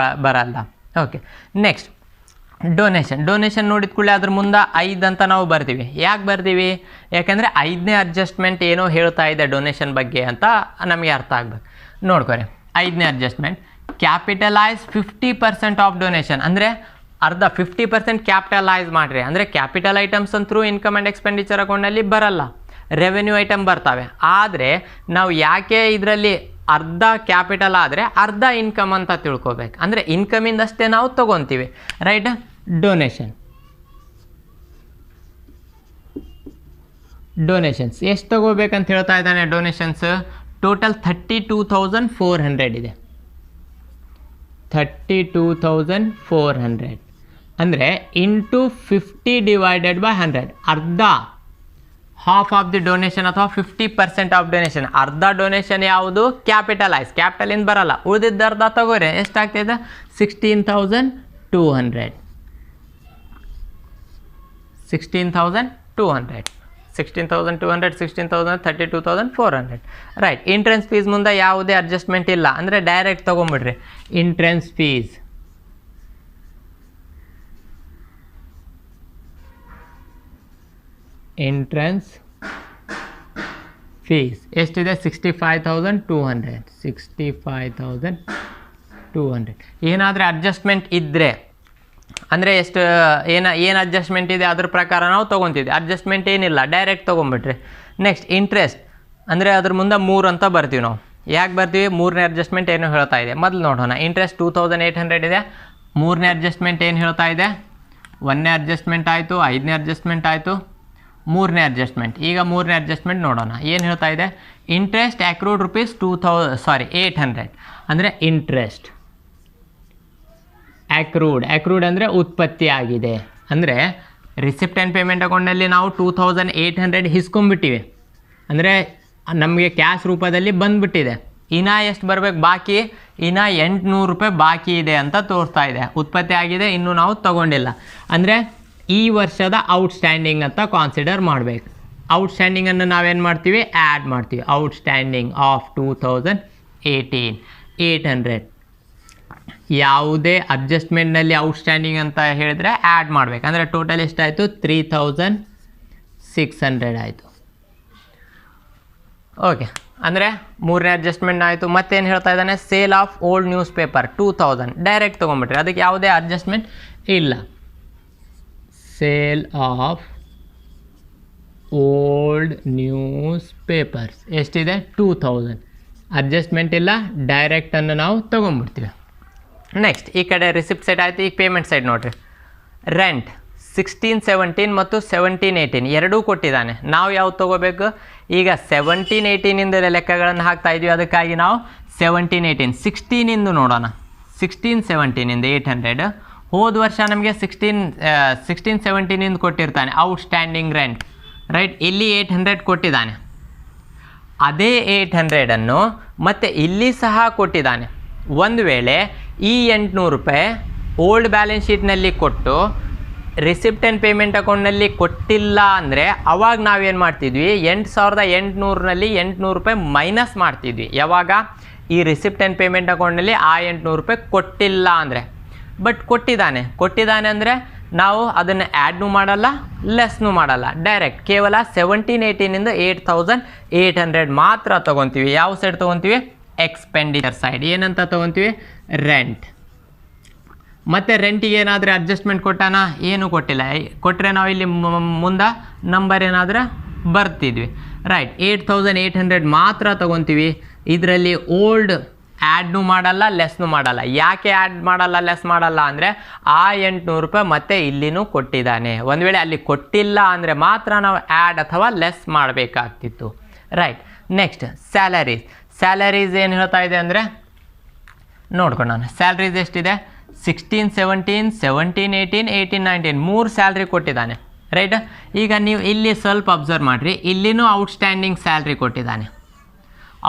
ಬರಲ್ಲ. ಓಕೆ. ನೆಕ್ಸ್ಟ್ ಡೊನೇಷನ್ ನೋಡಿದ ಕೂಡಲೇ ಅದ್ರ ಮುಂದೆ 5 ಅಂತ ನಾವು ಬರ್ತೀವಿ. ಯಾಕೆ ಬರ್ತೀವಿ, ಯಾಕೆಂದರೆ 5ನೇ ಅಡ್ಜಸ್ಟ್ಮೆಂಟ್ ಏನೋ ಹೇಳ್ತಾ ಇದೆ ಡೊನೇಷನ್ ಬಗ್ಗೆ ಅಂತ ನಮಗೆ ಅರ್ಥ ಆಗ್ಬೇಕು. ನೋಡ್ಕೊರಿ, 5ನೇ ಅಡ್ಜಸ್ಟ್ಮೆಂಟ್ ಕ್ಯಾಪಿಟಲೈಸ್ 50% ಆಫ್ ಡೊನೇಷನ್, ಅಂದರೆ ಅರ್ಧ 50% ಕ್ಯಾಪಿಟಲೈಸ್ ಮಾಡಿರಿ. ಅಂದರೆ ಕ್ಯಾಪಿಟಲ್ ಐಟಮ್ಸ್ ಅಂತೂ ಇನ್ಕಮ್ ಆ್ಯಂಡ್ ಎಕ್ಸ್ಪೆಂಡಿಚರ್ ಅಕೌಂಟಲ್ಲಿ ಬರಲ್ಲ, ರೆವೆನ್ಯೂ ಐಟಮ್ ಬರ್ತವೆ. ಆದರೆ ನಾವು ಯಾಕೆ ಇದರಲ್ಲಿ ಅರ್ಧ ಕ್ಯಾಪಿಟಲ್ ಆದರೆ ಅರ್ಧ ಇನ್ಕಮ್ ಅಂತ ತಿಳ್ಕೊಬೇಕು. ಅಂದರೆ ಇನ್ಕಮಿಂದಷ್ಟೇ ನಾವು ತೊಗೊತೀವಿ. ರೈಟ್. ಡೊನೇಷನ್ಸ್ ಎಷ್ಟು ತೊಗೋಬೇಕಂತ ಹೇಳ್ತಾ ಇದ್ದಾನೆ. ಡೊನೇಷನ್ಸ್ ಟೋಟಲ್ 32,400 ಇದೆ. 32,400 ಅಂದರೆ ಇಂಟು 50/100, ಅರ್ಧ, ಹಾಫ್ ಆಫ್ ದಿ ಡೊನೇಷನ್ ಅಥವಾ 50% ಆಫ್ ಡೊನೇಷನ್. ಅರ್ಧ ಡೊನೇಷನ್ ಯಾವುದು, ಕ್ಯಾಪಿಟಲಿಂದ ಬರಲ್ಲ, ಉಳಿದಿದ್ದ ಅರ್ಧ ತಗೋರಿ. ಎಷ್ಟಾಗ್ತಿದೆ, 16,200. 16,200 32,400. ರೈಟ್. ಎಂಟ್ರೆನ್ಸ್ ಫೀಸ್ ಮುಂದೆ ಯಾವುದೇ ಅಡ್ಜಸ್ಟ್ಮೆಂಟ್ ಇಲ್ಲ, ಅಂದರೆ ಡೈರೆಕ್ಟ್ ತೊಗೊಂಬಿಡ್ರಿ. ಎಂಟ್ರೆನ್ಸ್ ಫೀಸ್ ಎಷ್ಟಿದೆ, 65,200. ಏನಾದರೂ ಅಡ್ಜಸ್ಟ್ಮೆಂಟ್ ಇದ್ದರೆ, ಅಂದರೆ ಏನು ಅಡ್ಜಸ್ಟ್ಮೆಂಟ್ ಇದೆ ಅದ್ರ ಪ್ರಕಾರ ನಾವು ತೊಗೊತಿದ್ವಿ. ಅಡ್ಜಸ್ಟ್ಮೆಂಟ್ ಏನಿಲ್ಲ, ಡೈರೆಕ್ಟ್ ತೊಗೊಂಬಿಟ್ರಿ. ನೆಕ್ಸ್ಟ್ ಇಂಟ್ರೆಸ್ಟ್, ಅಂದರೆ ಅದ್ರ ಮುಂದೆ 3 ಅಂತ ಬರ್ತೀವಿ ನಾವು. ಯಾಕೆ ಬರ್ತೀವಿ, 3ನೇ ಅಡ್ಜಸ್ಟ್ಮೆಂಟ್ ಏನು ಹೇಳ್ತಾ ಇದೆ ಮೊದಲು ನೋಡೋಣ. ಇಂಟ್ರೆಸ್ಟ್ 2,800 ಇದೆ. 3ನೇ ಅಡ್ಜಸ್ಟ್ಮೆಂಟ್ ಏನು ಹೇಳ್ತಾ ಇದೆ, 1ನೇ ಅಡ್ಜಸ್ಟ್ಮೆಂಟ್ ಆಯಿತು, 5ನೇ ಅಡ್ಜಸ್ಟ್ಮೆಂಟ್ ಆಯಿತು, 3ನೇ ಅಡ್ಜಸ್ಟ್ಮೆಂಟ್. ಈಗ 3ನೇ ಅಡ್ಜಸ್ಟ್ಮೆಂಟ್ ನೋಡೋಣ ಏನು ಹೇಳ್ತಾ ಇದೆ. ಇಂಟ್ರೆಸ್ಟ್ ಅಕ್ರೂಡ್ ₹800, ಅಂದರೆ ಇಂಟ್ರೆಸ್ಟ್ ಅಕ್ರೂಡ್ ಅಂದರೆ ಉತ್ಪತ್ತಿ ಆಗಿದೆ. ಅಂದರೆ ರಿಸಿಪ್ಟ್ ಆ್ಯಂಡ್ ಪೇಮೆಂಟ್ ಅಕೌಂಟಲ್ಲಿ ನಾವು 2,800 ಹಿಸ್ಕೊಂಡ್ಬಿಟ್ಟಿವಿ, ಅಂದರೆ ನಮಗೆ ಕ್ಯಾಶ್ ರೂಪದಲ್ಲಿ ಬಂದುಬಿಟ್ಟಿದೆ. ಇನ್ನು ಎಷ್ಟು ಬರಬೇಕು ಬಾಕಿ, ಇನ್ನು ₹800 ಬಾಕಿ ಇದೆ ಅಂತ ತೋರಿಸ್ತಾ ಇದೆ. ಉತ್ಪತ್ತಿ ಆಗಿದೆ, ಇನ್ನೂ ನಾವು ತೊಗೊಂಡಿಲ್ಲ. ಅಂದರೆ ಈ ವರ್ಷದ ಔಟ್ಸ್ಟ್ಯಾಂಡಿಂಗ್ ಅಂತ ಕಾನ್ಸಿಡರ್ ಮಾಡಬೇಕು. ಔಟ್ಸ್ಟ್ಯಾಂಡಿಂಗನ್ನು ನಾವೇನು ಮಾಡ್ತೀವಿ, ಆ್ಯಡ್ ಮಾಡ್ತೀವಿ. Outstanding of 2018 800. ಯಾವುದೇ ಅಡ್ಜಸ್ಟ್ಮೆಂಟ್ನಲ್ಲಿ ಔಟ್ಸ್ಟ್ಯಾಂಡಿಂಗ್ ಅಂತ ಹೇಳಿದ್ರೆ ಆ್ಯಡ್ ಮಾಡಬೇಕು. ಅಂದರೆ ಟೋಟಲ್ ಎಷ್ಟಾಯಿತು, 3,600 ಆಯಿತು. ಓಕೆ. ಅಂದರೆ 3ನೇ ಅಡ್ಜಸ್ಟ್ಮೆಂಟ್ ಆಯಿತು. ಮತ್ತೇನು ಹೇಳ್ತಾ ಇದ್ದಾನೆ, sale of old news paper 2,000 direct ತೊಗೊಂಬಿಟ್ರಿ, ಅದಕ್ಕೆ ಯಾವುದೇ ಅಡ್ಜಸ್ಟ್ಮೆಂಟ್ ಇಲ್ಲ. Sale of old news papers ಎಷ್ಟಿದೆ, 2,000. ಅಡ್ಜಸ್ಟ್ಮೆಂಟ್ ಇಲ್ಲ, ಡೈರೆಕ್ಟನ್ನು ನಾವು ತೊಗೊಂಬಿಡ್ತೀವಿ. ನೆಕ್ಸ್ಟ್ ಈ ಕಡೆ ರಿಸಿಪ್ಟ್ ಸೈಡ್ ಆಯಿತು. ಈಗ ಪೇಮೆಂಟ್ ಸೈಡ್ ನೋಡಿರಿ. ರೆಂಟ್ 16-17 ಮತ್ತು 17-18 ಎರಡೂ ಕೊಟ್ಟಿದ್ದಾನೆ. ನಾವು ಯಾವ್ದು ತೊಗೋಬೇಕು, ಈಗ 17-18 ಲೆಕ್ಕಗಳನ್ನು ಹಾಕ್ತಾ ಇದ್ವಿ, ಅದಕ್ಕಾಗಿ ನಾವು 17-18 16 ನೋಡೋಣ. 16-17 800. ಹೋದ ವರ್ಷ ನಮಗೆ 16-17 ಕೊಟ್ಟಿರ್ತಾನೆ ಔಟ್ಸ್ಟ್ಯಾಂಡಿಂಗ್ ರೆಂಟ್. ರೈಟ್. ಇಲ್ಲಿ 800 ಕೊಟ್ಟಿದ್ದಾನೆ, ಅದೇ 800 ಮತ್ತು ಇಲ್ಲಿ ಸಹ ಕೊಟ್ಟಿದ್ದಾನೆ. ಒಂದು ವೇಳೆ ಈ 800 ರೂಪಾಯಿ ಓಲ್ಡ್ ಬ್ಯಾಲೆನ್ಸ್ ಶೀಟ್ನಲ್ಲಿ ಕೊಟ್ಟು ರಿಸಿಪ್ಟ್ ಆ್ಯಂಡ್ ಪೇಮೆಂಟ್ ಅಕೌಂಟ್ನಲ್ಲಿ ಕೊಟ್ಟಿಲ್ಲ ಅಂದರೆ ಅವಾಗ ನಾವೇನು ಮಾಡ್ತಿದ್ವಿ, 8800ನಲ್ಲಿ 800 ರೂಪಾಯಿ ಮೈನಸ್ ಮಾಡ್ತಿದ್ವಿ. ಯಾವಾಗ? ಈ ರಿಸಿಪ್ಟ್ ಆ್ಯಂಡ್ ಪೇಮೆಂಟ್ ಅಕೌಂಟ್ನಲ್ಲಿ ಆ 800 ರೂಪಾಯಿ ಕೊಟ್ಟಿಲ್ಲ ಅಂದರೆ. ಬಟ್ ಕೊಟ್ಟಿದ್ದಾನೆ ಅಂದರೆ ನಾವು ಅದನ್ನು ಆ್ಯಡ್ನೂ ಮಾಡಲ್ಲ, ಲೆಸ್ನೂ ಮಾಡಲ್ಲ, ಡೈರೆಕ್ಟ್ ಕೇವಲ 1718ಇಂದ 8800 ಮಾತ್ರ ತೊಗೊತೀವಿ. ಯಾವ ಸೈಡ್ ತೊಗೊತೀವಿ? Expenditure side. ಏನಂತ ತೊಗೊತೀವಿ? ರೆಂಟ್. ಮತ್ತು ರೆಂಟಿಗೆ ಏನಾದರೂ ಅಡ್ಜಸ್ಟ್ಮೆಂಟ್ ಕೊಟ್ಟಾನ? ಏನೂ ಕೊಟ್ಟಿಲ್ಲ. ಕೊಟ್ಟರೆ ನಾವು ಇಲ್ಲಿ ಮುಂದೆ ನಂಬರ್ ಏನಾದರೂ ಬರ್ತಿದ್ವಿ. ರೈಟ್. 8800 ಮಾತ್ರ ತೊಗೊತೀವಿ. ಇದರಲ್ಲಿ ಓಲ್ಡ್ ಆ್ಯಡ್ನೂ ಮಾಡಲ್ಲ, ಲೆಸ್ನೂ ಮಾಡಲ್ಲ. ಯಾಕೆ ಆ್ಯಡ್ ಮಾಡಲ್ಲ, ಲೆಸ್ ಮಾಡಲ್ಲ ಅಂದರೆ ಆ 800 ರೂಪಾಯಿ ಮತ್ತೆ ಇಲ್ಲಿನೂ ಕೊಟ್ಟಿದ್ದಾನೆ. ಒಂದು ವೇಳೆ ಅಲ್ಲಿ ಕೊಟ್ಟಿಲ್ಲ ಅಂದರೆ ಮಾತ್ರ ನಾವು ಆ್ಯಡ್ ಅಥವಾ ಲೆಸ್ ಮಾಡಬೇಕಾಗ್ತಿತ್ತು. ರೈಟ್. ನೆಕ್ಸ್ಟ್ ಸ್ಯಾಲರೀಸ್ ಏನು ಹೇಳ್ತಾ ಇದೆ ಅಂದರೆ ನೋಡ್ಕೊಂಡು ನಾನು ಸ್ಯಾಲ್ರೀಸ್ ಎಷ್ಟಿದೆ? 16, 17, 17, 18, 18, 19 3 ಸ್ಯಾಲ್ರಿ ಕೊಟ್ಟಿದ್ದಾನೆ. ರೈಟ್. ಈಗ ನೀವು ಇಲ್ಲಿ ಸ್ವಲ್ಪ ಅಬ್ಸರ್ವ್ ಮಾಡಿರಿ, ಇಲ್ಲಿನೂ ಔಟ್ಸ್ಟ್ಯಾಂಡಿಂಗ್ ಸ್ಯಾಲ್ರಿ ಕೊಟ್ಟಿದ್ದಾನೆ.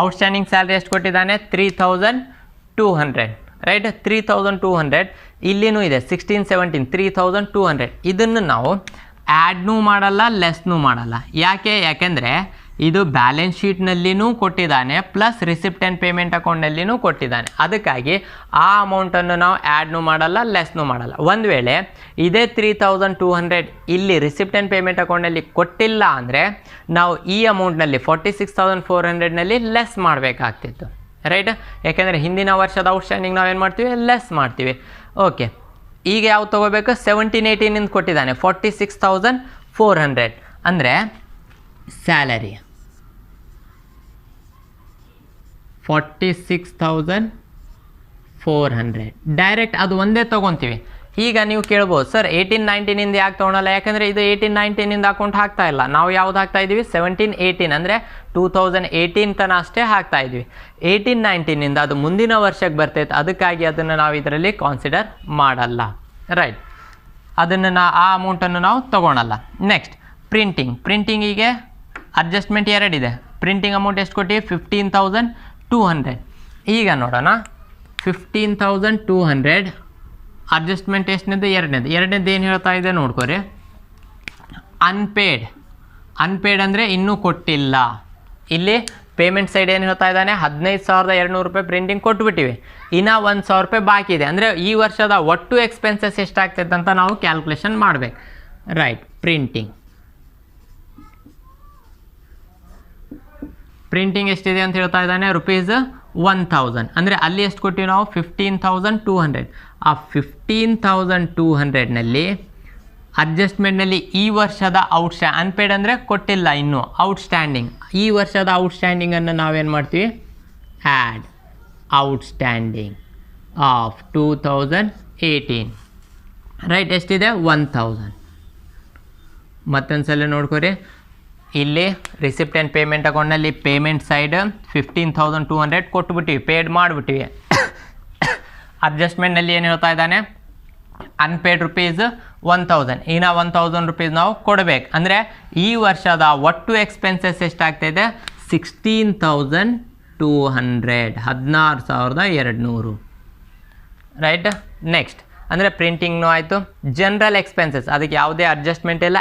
ಔಟ್ಸ್ಟ್ಯಾಂಡಿಂಗ್ ಸ್ಯಾಲ್ರಿ ಎಷ್ಟು ಕೊಟ್ಟಿದ್ದಾನೆ? 3200. ರೈಟ್. 3200. ಇಲ್ಲಿನೂ ಇದೆ 16, 17, 3200. ಇದನ್ನು ನಾವು ಆ್ಯಡ್ನೂ ಮಾಡಲ್ಲ, ಲೆಸ್ನೂ ಮಾಡಲ್ಲ. ಯಾಕೆಂದರೆ ಇದು ಬ್ಯಾಲೆನ್ಸ್ ಶೀಟ್ನಲ್ಲಿನೂ ಕೊಟ್ಟಿದ್ದಾನೆ, ಪ್ಲಸ್ ರಿಸಿಪ್ಟ್ ಆ್ಯಂಡ್ ಪೇಮೆಂಟ್ ಅಕೌಂಟ್ನಲ್ಲಿನೂ ಕೊಟ್ಟಿದ್ದಾನೆ. ಅದಕ್ಕಾಗಿ ಆ ಅಮೌಂಟನ್ನು ನಾವು ಆ್ಯಡ್ನೂ ಮಾಡಲ್ಲ, ಲೆಸ್ನೂ ಮಾಡಲ್ಲ. ಒಂದು ವೇಳೆ ಇದೇ 3200 ಇಲ್ಲಿ ರಿಸಿಪ್ಟ್ ಆ್ಯಂಡ್ ಪೇಮೆಂಟ್ ಅಕೌಂಟ್ನಲ್ಲಿ ಕೊಟ್ಟಿಲ್ಲ ಅಂದರೆ ನಾವು ಈ ಅಮೌಂಟ್ನಲ್ಲಿ 46,400ನಲ್ಲಿ ಲೆಸ್ ಮಾಡಬೇಕಾಗ್ತಿತ್ತು. ರೈಟ್. ಯಾಕೆಂದರೆ ಹಿಂದಿನ ವರ್ಷದ ಔಟ್ಸ್ಟ್ಯಾಂಡಿಂಗ್ ನಾವೇನು ಮಾಡ್ತೀವಿ? ಲೆಸ್ ಮಾಡ್ತೀವಿ. ಓಕೆ. ಈಗ ಯಾವ್ದು ತೊಗೋಬೇಕು? 1718 ಕೊಟ್ಟಿದ್ದಾನೆ 46,400. ಅಂದರೆ ಸ್ಯಾಲರಿ 46,400 ಡೈರೆಕ್ಟ್ ಅದು ಒಂದೇ ತೊಗೊತೀವಿ. ಈಗ ನೀವು ಕೇಳ್ಬೋದು, ಸರ್ 1819 ಯಾಕೆ ತೊಗೊಳಲ್ಲ? ಯಾಕಂದರೆ ಇದು 1819 ಅಕೌಂಟ್ ಹಾಕ್ತಾ ಇಲ್ಲ. ನಾವು ಯಾವ್ದು ಹಾಕ್ತಾ ಇದ್ದೀವಿ? 1718 ಅಂದರೆ 2018 ತನಕ ಅಷ್ಟೇ ಹಾಕ್ತಾ ಇದ್ವಿ. 1819 ಅದು ಮುಂದಿನ ವರ್ಷಕ್ಕೆ ಬರ್ತೈತೆ. ಅದಕ್ಕಾಗಿ ಅದನ್ನು ನಾವು ಇದರಲ್ಲಿ ಕಾನ್ಸಿಡರ್ ಮಾಡಲ್ಲ. ರೈಟ್. ಅದನ್ನು ಆ ಅಮೌಂಟನ್ನು ನಾವು ತೊಗೊಳಲ್ಲ. ನೆಕ್ಸ್ಟ್ ಪ್ರಿಂಟಿಂಗಿಗೆ ಅಡ್ಜಸ್ಟ್ಮೆಂಟ್ 2 ಇದೆ. ಪ್ರಿಂಟಿಂಗ್ ಅಮೌಂಟ್ ಎಷ್ಟು ಕೊಟ್ಟಿವಿ? 15,200. ಈಗ ನೋಡೋಣ. 15,200 ಅಡ್ಜಸ್ಟ್ಮೆಂಟ್ ಎಷ್ಟನೇದು? 2ನೇದು. ಏನು ಹೇಳ್ತಾ ಇದೆ ನೋಡ್ಕೊರಿ. ಅನ್ಪೇಡ್ ಅಂದರೆ ಇನ್ನೂ ಕೊಟ್ಟಿಲ್ಲ. ಇಲ್ಲಿ ಪೇಮೆಂಟ್ ಸೈಡ್ ಏನು ಹೇಳ್ತಾ ಇದ್ದಾನೆ? 15,200 ರೂಪಾಯಿ ಪ್ರಿಂಟಿಂಗ್ ಕೊಟ್ಬಿಟ್ಟಿವಿ, ಇನ್ನೂ 1,000 ರೂಪಾಯಿ ಬಾಕಿ ಇದೆ. ಅಂದರೆ ಈ ವರ್ಷದ ಒಟ್ಟು ಎಕ್ಸ್ಪೆನ್ಸಸ್ ಎಷ್ಟಾಗ್ತೈತೆ ಅಂತ ನಾವು ಕ್ಯಾಲ್ಕುಲೇಷನ್ ಮಾಡಬೇಕು. ರೈಟ್. ಪ್ರಿಂಟಿಂಗ್ ಎಷ್ಟಿದೆ ಅಂತ ಹೇಳ್ತಾ ಇದ್ದಾನೆ? ₹1000. ಅಂದರೆ ಅಲ್ಲಿ ಎಷ್ಟು ಕೊಟ್ಟಿವಿ ನಾವು? 15,200. ಆ 15,200ನಲ್ಲಿ ಅಡ್ಜಸ್ಟ್ಮೆಂಟ್ನಲ್ಲಿ ಈ ವರ್ಷದ ಅನ್ಪೇಡ್ ಅಂದರೆ ಕೊಟ್ಟಿಲ್ಲ ಇನ್ನೂ, ಔಟ್ಸ್ಟ್ಯಾಂಡಿಂಗ್. ಈ ವರ್ಷದ ಔಟ್ಸ್ಟ್ಯಾಂಡಿಂಗನ್ನು ನಾವೇನು ಮಾಡ್ತೀವಿ? Add outstanding of 2018. ರೈಟ್. ಎಷ್ಟಿದೆ? 1000. ಮತ್ತೊಂದು ಸಲ ನೋಡ್ಕೊರಿ. ಇಲ್ಲಿ ರಿಸಿಪ್ಟ್ ಆ್ಯಂಡ್ ಪೇಮೆಂಟ್ ಅಕೌಂಟ್ನಲ್ಲಿ ಪೇಮೆಂಟ್ ಸೈಡ್ 15,200 ಕೊಟ್ಬಿಟ್ಟಿವಿ, ಪೇಡ್ ಮಾಡಿಬಿಟ್ಟಿವಿ. ಅಡ್ಜಸ್ಟ್ಮೆಂಟ್ನಲ್ಲಿ ಏನು ಹೇಳ್ತಾ ಇದ್ದಾನೆ? ಅನ್ಪೇಡ್ ₹1000. ಇನ್ನು 1000 ರೂಪೀಸ್ ನಾವು ಕೊಡಬೇಕು. ಅಂದರೆ ಈ ವರ್ಷದ ಒಟ್ಟು ಎಕ್ಸ್ಪೆನ್ಸಸ್ ಎಷ್ಟಾಗ್ತಾಯಿದೆ? 16,200. 16,200. ರೈಟ್. ನೆಕ್ಸ್ಟ್ ಅಂದರೆ ಪ್ರಿಂಟಿಂಗ್ನೂ ಆಯಿತು. ಜನರಲ್ ಎಕ್ಸ್ಪೆನ್ಸಸ್, ಅದಕ್ಕೆ ಯಾವುದೇ ಅಡ್ಜಸ್ಟ್ಮೆಂಟ್ ಇಲ್ಲ.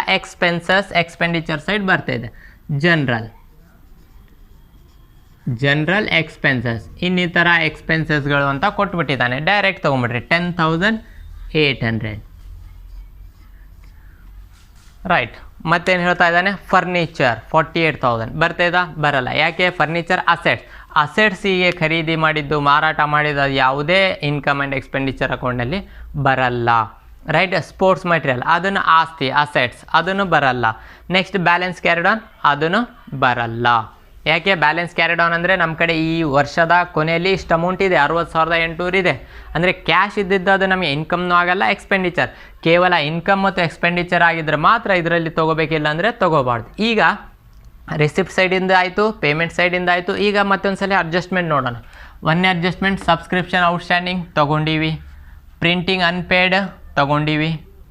ಎಕ್ಸ್ಪೆಂಡಿಚರ್ ಸೈಡ್ ಬರ್ತಾಯಿದೆ. ಜನರಲ್ ಎಕ್ಸ್ಪೆನ್ಸಸ್, ಇನ್ನಿತರ ಎಕ್ಸ್ಪೆನ್ಸಸ್ಗಳು ಅಂತ ಕೊಟ್ಬಿಟ್ಟಿದ್ದಾನೆ. ಡೈರೆಕ್ಟ್ ತೊಗೊಂಬಿಡ್ರಿ 10,800. ರೈಟ್. ಮತ್ತೇನು ಹೇಳ್ತಾ ಇದ್ದಾನೆ? ಫರ್ನಿಚರ್ 48,000 ಬರ್ತಾಯಿದಾ? ಬರಲ್ಲ. ಯಾಕೆ? ಫರ್ನಿಚರ್ ಅಸೆಟ್ಸಿಗೆ ಖರೀದಿ ಮಾಡಿದ್ದು, ಮಾರಾಟ ಮಾಡಿದ್ದು ಯಾವುದೇ ಇನ್ಕಮ್ ಆ್ಯಂಡ್ ಎಕ್ಸ್ಪೆಂಡಿಚರ್ ಅಕೌಂಟ್ನಲ್ಲಿ ಬರಲ್ಲ. ರೈಟ್. ಸ್ಪೋರ್ಟ್ಸ್ ಮಟೀರಿಯಲ್ ಅದನ್ನು ಆಸ್ತಿ, ಅಸೆಟ್ಸ್, ಅದನ್ನು ಬರಲ್ಲ. ನೆಕ್ಸ್ಟ್ ಬ್ಯಾಲೆನ್ಸ್ ಕ್ಯಾರಿಡ್ ಆನ್, ಅದನ್ನು ಬರಲ್ಲ. ಯಾಕೆ? ಬ್ಯಾಲೆನ್ಸ್ ಕ್ಯಾರಿಡ್ ಆನ್ ಅಂದರೆ ನಮ್ಮ ಕಡೆ ಈ ವರ್ಷದ ಕೊನೆಯಲ್ಲಿ ಇಷ್ಟು ಅಮೌಂಟ್ ಇದೆ, 60,800 ಇದೆ. ಅಂದರೆ ಕ್ಯಾಶ್ ಇದ್ದಿದ್ದು ಅದು ನಮಗೆ ಇನ್ಕಮ್ನೂ ಆಗಲ್ಲ, ಎಕ್ಸ್ಪೆಂಡಿಚರ್. ಕೇವಲ ಇನ್ಕಮ್ ಮತ್ತು ಎಕ್ಸ್ಪೆಂಡಿಚರ್ ಆಗಿದ್ದರೆ ಮಾತ್ರ ಇದರಲ್ಲಿ ತೊಗೋಬೇಕಿಲ್ಲ ಅಂದರೆ ತೊಗೋಬಾರ್ದು. ಈಗ ರಿಸಿಪ್ಟ್ ಸೈಡಿಂದ ಆಯಿತು, ಪೇಮೆಂಟ್ ಸೈಡಿಂದ ಆಯಿತು. ಈಗ ಮತ್ತೊಂದು ಸಲ ಅಡ್ಜಸ್ಟ್ಮೆಂಟ್ ನೋಡೋಣ. ಒಂದನೇ ಅಡ್ಜಸ್ಟ್ಮೆಂಟ್ ಸಬ್ಸ್ಕ್ರಿಪ್ಷನ್ ಔಟ್ಸ್ಟ್ಯಾಂಡಿಂಗ್ ತೊಗೊಂಡಿವಿ, ಪ್ರಿಂಟಿಂಗ್ ಅನ್ಪೇಡ್ ತೊಗೊಂಡಿವಿ.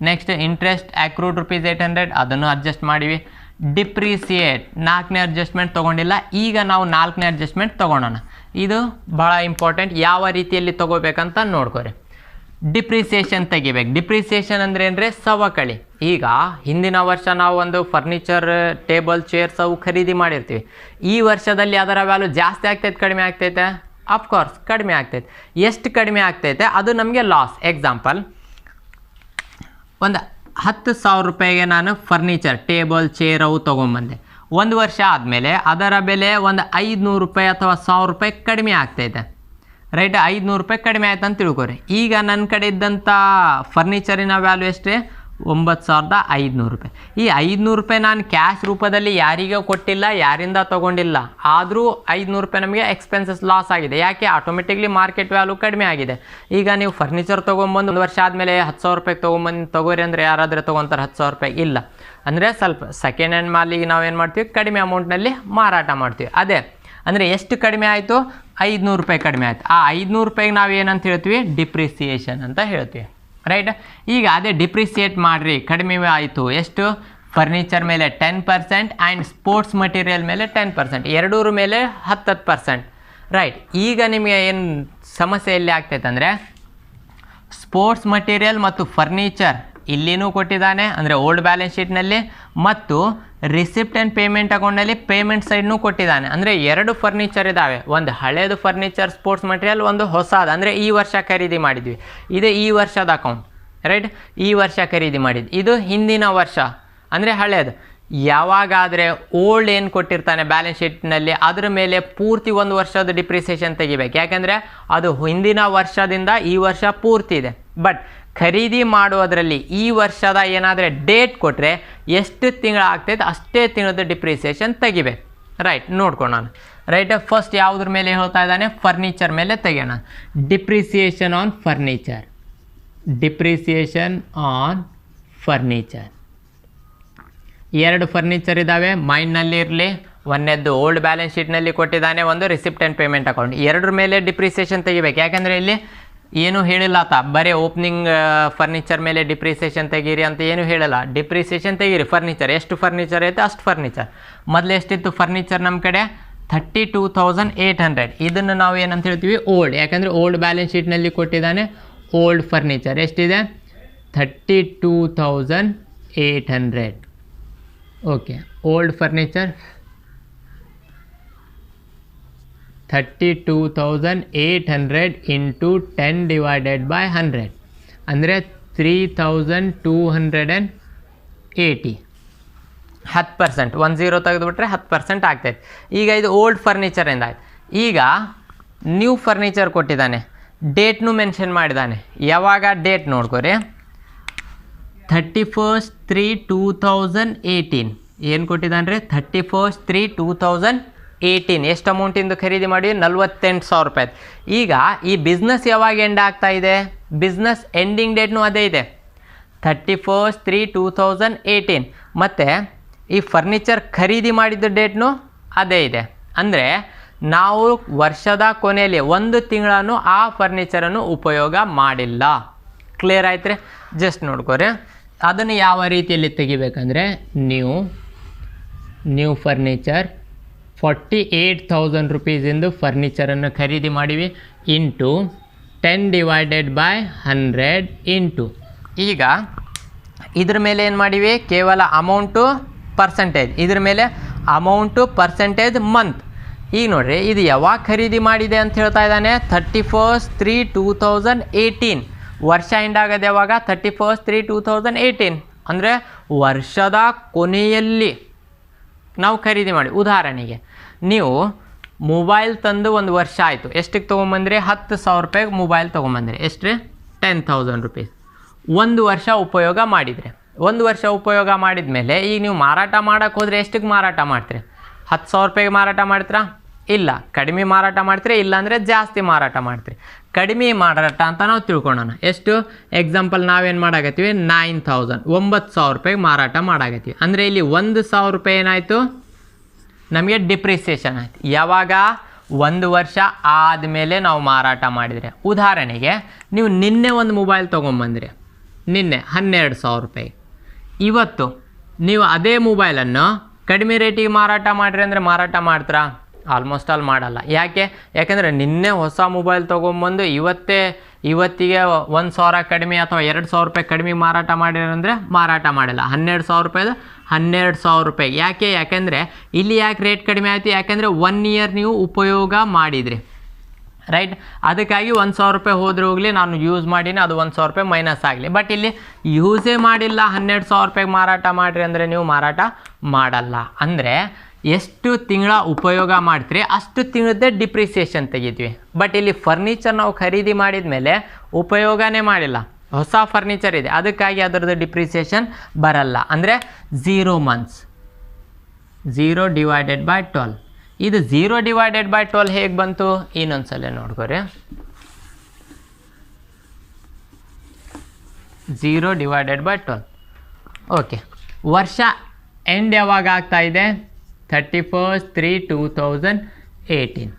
ನೆಕ್ಸ್ಟ್ ಇಂಟ್ರೆಸ್ಟ್ ಅಕ್ರೂಡ್ ₹800 ಅದನ್ನು ಅಡ್ಜಸ್ಟ್ ಮಾಡಿವಿ. ಡಿಪ್ರಿಸಿಯೇಟ್ 4ನೇ ಅಡ್ಜಸ್ಟ್ಮೆಂಟ್ ತೊಗೊಂಡಿಲ್ಲ. ಈಗ ನಾವು 4ನೇ ಅಡ್ಜಸ್ಟ್ಮೆಂಟ್ ತೊಗೊಳೋಣ. ಇದು ಭಾಳ ಇಂಪಾರ್ಟೆಂಟ್. ಯಾವ ರೀತಿಯಲ್ಲಿ ತೊಗೋಬೇಕಂತ ನೋಡ್ಕೊರಿ. ಡಿಪ್ರಿಸಿಯೇಷನ್ ತೆಗಿಬೇಕು. ಡಿಪ್ರಿಸಿಯೇಷನ್ ಅಂದರೆ ಏನ್ರಿ? ಸವಕಳಿ. ಈಗ ಹಿಂದಿನ ವರ್ಷ ನಾವು ಒಂದು ಫರ್ನಿಚರ್, ಟೇಬಲ್, ಚೇರ್ಸ್ ಅವು ಖರೀದಿ ಮಾಡಿರ್ತೀವಿ. ಈ ವರ್ಷದಲ್ಲಿ ಅದರ ವ್ಯಾಲ್ಯೂ ಜಾಸ್ತಿ ಆಗ್ತೈತೆ ಕಡಿಮೆ ಆಗ್ತೈತೆ? ಅಫ್ಕೋರ್ಸ್ ಕಡಿಮೆ ಆಗ್ತೈತೆ. ಎಷ್ಟು ಕಡಿಮೆ ಆಗ್ತೈತೆ ಅದು ನಮಗೆ ಲಾಸ್. ಎಕ್ಸಾಂಪಲ್, ಒಂದು 10,000 ರೂಪಾಯಿಗೆ ನಾನು ಫರ್ನಿಚರ್, ಟೇಬಲ್, ಚೇರ್ ಅವು ತೊಗೊಂಬಂದೆ. ಒಂದು ವರ್ಷ ಆದಮೇಲೆ ಅದರ ಬೆಲೆ ಒಂದು 500 ರೂಪಾಯಿ ಅಥವಾ 1000 ರೂಪಾಯಿ ಕಡಿಮೆ ಆಗ್ತೈತೆ. ರೈಟ್? 500 ರೂಪಾಯಿ ಕಡಿಮೆ ಆಯ್ತು ಅಂತ ತಿಳ್ಕೊರಿ. ಈಗ ನನ್ನ ಕಡೆ ಇದ್ದಂಥ ಫರ್ನಿಚರಿನ ವ್ಯಾಲ್ಯೂ ಎಷ್ಟೇ? 9,500 ರೂಪಾಯಿ. ಈ 500 ರೂಪಾಯಿ ನಾನು ಕ್ಯಾಶ್ ರೂಪದಲ್ಲಿ ಯಾರಿಗೂ ಕೊಟ್ಟಿಲ್ಲ, ಯಾರಿಂದ ತೊಗೊಂಡಿಲ್ಲ. ಆದರೂ 500 ರೂಪಾಯಿ ನಮಗೆ ಎಕ್ಸ್ಪೆನ್ಸಸ್ ಲಾಸ್ ಆಗಿದೆ. ಯಾಕೆ? ಆಟೋಮೆಟಿಕ್ಲಿ ಮಾರ್ಕೆಟ್ ವ್ಯಾಲ್ಯೂ ಕಡಿಮೆ ಆಗಿದೆ. ಈಗ ನೀವು ಫರ್ನಿಚರ್ ತೊಗೊಂಬಂದು 1 ವರ್ಷ ಆದಮೇಲೆ 10,000 ರೂಪಾಯಿ ತೊಗೋರಿ ಅಂದರೆ ಯಾರಾದರೂ ತೊಗೊತಾರೆ? 10,000 ರೂಪಾಯಿ ಇಲ್ಲ. ಅಂದರೆ ಸ್ವಲ್ಪ ಸೆಕೆಂಡ್ ಹ್ಯಾಂಡ್ ಮಾಲಿಗೆ ನಾವೇನು ಮಾಡ್ತೀವಿ? ಕಡಿಮೆ ಅಮೌಂಟ್ನಲ್ಲಿ ಮಾರಾಟ ಮಾಡ್ತೀವಿ. ಅದೇ ಅಂದರೆ ಎಷ್ಟು ಕಡಿಮೆ ಆಯಿತು? 500 ರೂಪಾಯಿ ಕಡಿಮೆ ಆಯಿತು. ಆ 500 ರೂಪಾಯಿಗೆ ನಾವು ಏನಂತ ಹೇಳ್ತೀವಿ? ಡಿಪ್ರಿಸಿಯೇಷನ್ ಅಂತ ಹೇಳ್ತೀವಿ. ರೈಟ್? ಈಗ ಅದೇ ಡಿಪ್ರಿಸಿಯೇಟ್ ಮಾಡಿರಿ, ಕಡಿಮೆ ಆಯಿತು. ಎಷ್ಟು? ಫರ್ನಿಚರ್ ಮೇಲೆ 10% ಆ್ಯಂಡ್ ಸ್ಪೋರ್ಟ್ಸ್ ಮಟೀರಿಯಲ್ ಮೇಲೆ 10%, ಎರಡೂರ ಮೇಲೆ 10%. ರೈಟ್? ಈಗ ನಿಮಗೆ ಏನು ಸಮಸ್ಯೆ ಎಲ್ಲಿ ಆಗ್ತೈತೆ ಅಂದರೆ, ಸ್ಪೋರ್ಟ್ಸ್ ಮಟೀರಿಯಲ್ ಮತ್ತು ಫರ್ನಿಚರ್ ಇಲ್ಲಿನೂ ಕೊಟ್ಟಿದ್ದಾನೆ, ಅಂದರೆ ಓಲ್ಡ್ ಬ್ಯಾಲೆನ್ಸ್ ಶೀಟ್ನಲ್ಲಿ, ಮತ್ತು ರಿಸಿಪ್ಟ್ ಆ್ಯಂಡ್ ಪೇಮೆಂಟ್ ಅಕೌಂಟ್ನಲ್ಲಿ ಪೇಮೆಂಟ್ ಸೈಡ್ನೂ ಕೊಟ್ಟಿದ್ದಾನೆ. ಅಂದರೆ 2 ಫರ್ನಿಚರ್ ಇದ್ದಾವೆ. ಒಂದು ಹಳೇದು ಫರ್ನಿಚರ್ ಸ್ಪೋರ್ಟ್ಸ್ ಮಟೀರಿಯಲ್, ಒಂದು ಹೊಸದು, ಅಂದರೆ ಈ ವರ್ಷ ಖರೀದಿ ಮಾಡಿದ್ವಿ. ಇದು ಈ ವರ್ಷದ ಅಕೌಂಟ್. ರೈಟ್? ಈ ವರ್ಷ ಖರೀದಿ ಮಾಡಿದ್ದು. ಇದು ಹಿಂದಿನ ವರ್ಷ ಅಂದರೆ ಹಳೇದು. ಯಾವಾಗಾದರೆ ಓಲ್ಡ್ ಏನು ಕೊಟ್ಟಿರ್ತಾನೆ ಬ್ಯಾಲೆನ್ಸ್ ಶೀಟ್ನಲ್ಲಿ ಅದರ ಮೇಲೆ ಪೂರ್ತಿ 1 ವರ್ಷದ ಡಿಪ್ರಿಸಿಯೇಷನ್ ತೆಗಿಬೇಕು. ಯಾಕೆಂದರೆ ಅದು ಹಿಂದಿನ ವರ್ಷದಿಂದ ಈ ವರ್ಷ ಪೂರ್ತಿ ಇದೆ. ಬಟ್ ಖರೀದಿ ಮಾಡುವುದರಲ್ಲಿ ಈ ವರ್ಷದ ಏನಾದರೆ ಡೇಟ್ ಕೊಟ್ಟರೆ ಎಷ್ಟು ತಿಂಗಳಾಗ್ತೈತೆ ಅಷ್ಟೇ ತಿಂಗಳದ ಡಿಪ್ರಿಸಿಯೇಷನ್ ತೆಗಿಬೇಕು. ರೈಟ್? ನೋಡ್ಕೊಳ್ಳೋಣ. ರೈಟ್? ಫಸ್ಟ್ ಯಾವುದ್ರ ಮೇಲೆ ಹೇಳ್ತಾ ಇದ್ದಾನೆ? ಫರ್ನಿಚರ್ ಮೇಲೆ ತೆಗೆಯೋಣ. Depreciation on furniture. Depreciation on furniture. 2 furniture ಇದ್ದಾವೆ. ಮೈಂಡ್ನಲ್ಲಿ ಇರಲಿ. ಒಂದನೇದ್ದು ಓಲ್ಡ್ ಬ್ಯಾಲೆನ್ಸ್ ಶೀಟ್ನಲ್ಲಿ ಕೊಟ್ಟಿದ್ದಾನೆ, ಒಂದು ರಿಸಿಪ್ಟ್ ಆ್ಯಂಡ್ ಪೇಮೆಂಟ್ ಅಕೌಂಟ್. ಎರಡರ ಮೇಲೆ ಡಿಪ್ರಿಸಿಯೇಷನ್ ತೆಗಿಬೇಕು. ಯಾಕೆಂದರೆ ಇಲ್ಲಿ ಏನು ಹೇಳಿಲ್ಲ ಆತ, ಬರೀ ಓಪನಿಂಗ್ ಫರ್ನಿಚರ್ ಮೇಲೆ ಡಿಪ್ರಿಸಿಯೇಷನ್ ತೆಗೀರಿ ಅಂತ ಏನು ಹೇಳಲ್ಲ. ಡಿಪ್ರಿಸಿಯೇಷನ್ ತೆಗೀರಿ. ಫರ್ನಿಚರ್ ಎಷ್ಟು ಫರ್ನಿಚರ್ ಐತೆ ಅಷ್ಟು ಫರ್ನಿಚರ್. ಮೊದಲು ಎಷ್ಟಿತ್ತು ಫರ್ನಿಚರ್ ನಮ್ಮ ಕಡೆ? 32,800. ಇದನ್ನು ನಾವು ಏನಂತ ಹೇಳ್ತೀವಿ? ಓಲ್ಡ್. ಯಾಕಂದರೆ ಓಲ್ಡ್ ಬ್ಯಾಲೆನ್ಸ್ ಶೀಟ್ನಲ್ಲಿ ಕೊಟ್ಟಿದ್ದಾನೆ. ಓಲ್ಡ್ ಫರ್ನಿಚರ್ ಎಷ್ಟಿದೆ? 32,800. Okay. Old furniture 32,800 into 10 divided by 100 ಅಂದರೆ 3,280. 10%. 10 ತೆಗೆದುಬಿಟ್ರೆ 10% ಆಗ್ತೈತೆ. ಈಗ ಇದು ಓಲ್ಡ್ ಫರ್ನಿಚರಿಂದ ಆಯ್ತು. ಈಗ ನ್ಯೂ ಫರ್ನಿಚರ್ ಕೊಟ್ಟಿದ್ದಾನೆ. ಡೇಟ್ನು ಮೆನ್ಷನ್ ಮಾಡಿದ್ದಾನೆ. ಯಾವಾಗ ಡೇಟ್ ನೋಡ್ಕೊರಿ. 31/3/2018 ಏನು ಕೊಟ್ಟಿದ್ದಾನೆ ರೀ? 31/3/2018. ಎಷ್ಟು ಅಮೌಂಟಿಂದ ಖರೀದಿ ಮಾಡಿ? 48,000 ರೂಪಾಯಿ. ಈಗ ಈ ಬಿಸ್ನೆಸ್ ಯಾವಾಗ ಎಂಡ್ ಆಗ್ತಾ ಇದೆ? ಬಿಸ್ನೆಸ್ ಎಂಡಿಂಗ್ ಡೇಟ್ನು ಅದೇ ಇದೆ, 31/3/2018. ಮತ್ತು ಈ ಫರ್ನಿಚರ್ ಖರೀದಿ ಮಾಡಿದ ಡೇಟ್ನು ಅದೇ ಇದೆ. ಅಂದರೆ ನಾವು ವರ್ಷದ ಕೊನೆಯಲ್ಲಿ 1 ತಿಂಗಳನ್ನು ಆ ಫರ್ನಿಚರನ್ನು ಉಪಯೋಗ ಮಾಡಿಲ್ಲ. ಕ್ಲಿಯರ್ ಆಯ್ತು ರೀ? ಜಸ್ಟ್ ನೋಡ್ಕೊರಿ. ಅದನ್ನು ಯಾವ ರೀತಿಯಲ್ಲಿ ತೆಗಿಬೇಕಂದ್ರೆ, ನ್ಯೂ ಫರ್ನಿಚರ್ 48,000 ರೂಪೀಸಿಂದು ಫರ್ನಿಚರನ್ನು ಖರೀದಿ ಮಾಡಿವಿ ಇಂಟು 10 ಡಿವೈಡೆಡ್ ಬೈ 100 ಇಂಟು. ಈಗ ಇದ್ರ ಮೇಲೆ ಏನು ಮಾಡಿವಿ? ಕೇವಲ ಅಮೌಂಟು ಪರ್ಸೆಂಟೇಜ್. ಇದ್ರ ಮೇಲೆ ಅಮೌಂಟು ಪರ್ಸೆಂಟೇಜ್ ಮಂತ್. ಈಗ ನೋಡಿರಿ, ಇದು ಯಾವಾಗ ಖರೀದಿ ಮಾಡಿದೆ ಅಂತ ಹೇಳ್ತಾ ಇದ್ದಾನೆ? 31/3/2018. ವರ್ಷ ಎಂಡ್ ಆಗೋದು ಯಾವಾಗ? 31/3/2018. ಅಂದರೆ ವರ್ಷದ ಕೊನೆಯಲ್ಲಿ ನಾವು ಖರೀದಿ ಮಾಡಿ. ಉದಾಹರಣೆಗೆ ನೀವು ಮೊಬೈಲ್ ತಂದು 1 ವರ್ಷ ಆಯಿತು. ಎಷ್ಟಕ್ಕೆ ತೊಗೊಂಬಂದ್ರಿ? 10,000 ರೂಪಾಯಿಗೆ ಮೊಬೈಲ್ ತೊಗೊಂಬಂದ್ರಿ. ಎಷ್ಟು ರೀ? 10,000 ರೂಪೀಸ್. 1 ವರ್ಷ ಉಪಯೋಗ ಮಾಡಿದರೆ, 1 ವರ್ಷ ಉಪಯೋಗ ಮಾಡಿದ ಮೇಲೆ ಈಗ ನೀವು ಮಾರಾಟ ಮಾಡೋಕ್ಕೆ ಹೋದರೆ ಎಷ್ಟಕ್ಕೆ ಮಾರಾಟ ಮಾಡ್ತೀರಿ? 10,000 ರೂಪಾಯಿಗೆ ಮಾರಾಟ ಮಾಡ್ತೀರಾ? ಇಲ್ಲ. ಕಡಿಮೆ ಮಾರಾಟ ಮಾಡ್ತೀರಿ, ಇಲ್ಲಾಂದರೆ ಜಾಸ್ತಿ ಮಾರಾಟ ಮಾಡ್ತೀರಿ. ಕಡಿಮೆ ಮಾರಾಟ ಅಂತ ನಾವು ತಿಳ್ಕೊಳ್ಳೋಣ. ಎಷ್ಟು? ಎಕ್ಸಾಂಪಲ್ ನಾವೇನು ಮಾಡಾಕತ್ತೀವಿ? 9,000 ರೂಪಾಯಿಗೆ ಮಾರಾಟ ಮಾಡಾಕತ್ತೀವಿ. ಅಂದರೆ ಇಲ್ಲಿ 1,000 ರೂಪಾಯಿ ಏನಾಯಿತು? ನಮಗೆ ಡಿಪ್ರಿಸಿಯೇಷನ್ ಆಯಿತು. ಯಾವಾಗ? 1 ವರ್ಷ ಆದಮೇಲೆ ನಾವು ಮಾರಾಟ ಮಾಡಿದರೆ. ಉದಾಹರಣೆಗೆ ನೀವು ನಿನ್ನೆ ಒಂದು ಮೊಬೈಲ್ ತೊಗೊಂಬಂದ್ರಿ, ನಿನ್ನೆ 12,000 ರೂಪಾಯಿ. ಇವತ್ತು ನೀವು ಅದೇ ಮೊಬೈಲನ್ನು ಕಡಿಮೆ ರೇಟಿಗೆ ಮಾರಾಟ ಮಾಡಿರಿ ಅಂದರೆ ಮಾರಾಟ ಮಾಡ್ತೀರಾ? ಆಲ್ಮೋಸ್ಟ್ ಆಲ್ ಮಾಡಲ್ಲ. ಯಾಕೆಂದರೆ ನಿನ್ನೆ ಹೊಸ ಮೊಬೈಲ್ ತೊಗೊಂಬಂದು ಇವತ್ತಿಗೆ 1,000 ಕಡಿಮೆ ಅಥವಾ 2,000 ರೂಪಾಯಿ ಕಡಿಮೆ ಮಾರಾಟ ಮಾಡಿರಂದರೆ ಮಾರಾಟ ಮಾಡಲ್ಲ. 12,000 ರೂಪಾಯಿದು 12,000 ರೂಪಾಯಿ. ಯಾಕೆಂದರೆ ಇಲ್ಲಿ ಯಾಕೆ ರೇಟ್ ಕಡಿಮೆ ಆಯಿತು? ಯಾಕೆಂದರೆ 1 ಇಯರ್ ನೀವು ಉಪಯೋಗ ಮಾಡಿದ್ರಿ, ರೈಟ್? ಅದಕ್ಕಾಗಿ 1,000 ರೂಪಾಯಿ ಹೋದ್ರೆ ಹೋಗಲಿ, ನಾನು ಯೂಸ್ ಮಾಡೀನಿ, ಅದು 1,000 ರೂಪಾಯಿ ಮೈನಸ್ ಆಗಲಿ. ಬಟ್ ಇಲ್ಲಿ ಯೂಸೇ ಮಾಡಿಲ್ಲ, 12,000 ರೂಪಾಯಿಗೆ ಮಾರಾಟ ಮಾಡಿರಿ ಅಂದರೆ ನೀವು ಮಾರಾಟ ಮಾಡಲ್ಲ. ಅಂದರೆ ಎಷ್ಟು ತಿಂಗಳ ಉಪಯೋಗ ಮಾಡ್ತೀರಿ ಅಷ್ಟು ತಿಂಗಳದ್ದೇ ಡಿಪ್ರಿಸಿಯೇಷನ್ ತೆಗಿತೀವಿ. ಬಟ್ ಇಲ್ಲಿ ಫರ್ನಿಚರ್ ನಾವು ಖರೀದಿ ಮಾಡಿದ ಮೇಲೆ ಉಪಯೋಗನೇ ಮಾಡಿಲ್ಲ, ಹೊಸ ಫರ್ನಿಚರ್ ಇದೆ, ಅದಕ್ಕಾಗಿ ಅದರದ್ದು ಡಿಪ್ರಿಸಿಯೇಷನ್ ಬರಲ್ಲ. ಅಂದರೆ 0 ಮಂತ್ಸ್, 0 ಡಿವೈಡೆಡ್ ಬೈ 12. ಇದು 0 ಡಿವೈಡೆಡ್ ಬೈ 12 ಹೇಗೆ ಬಂತು? ಇನ್ನೊಂದ್ಸಲ ನೋಡ್ಕೊರಿ. 0 ಡಿವೈಡೆಡ್ ಬೈ 12. ಓಕೆ, ವರ್ಷ ಎಂಡ್ ಯಾವಾಗ ಆಗ್ತಾ ಇದೆ? 31/3/2018.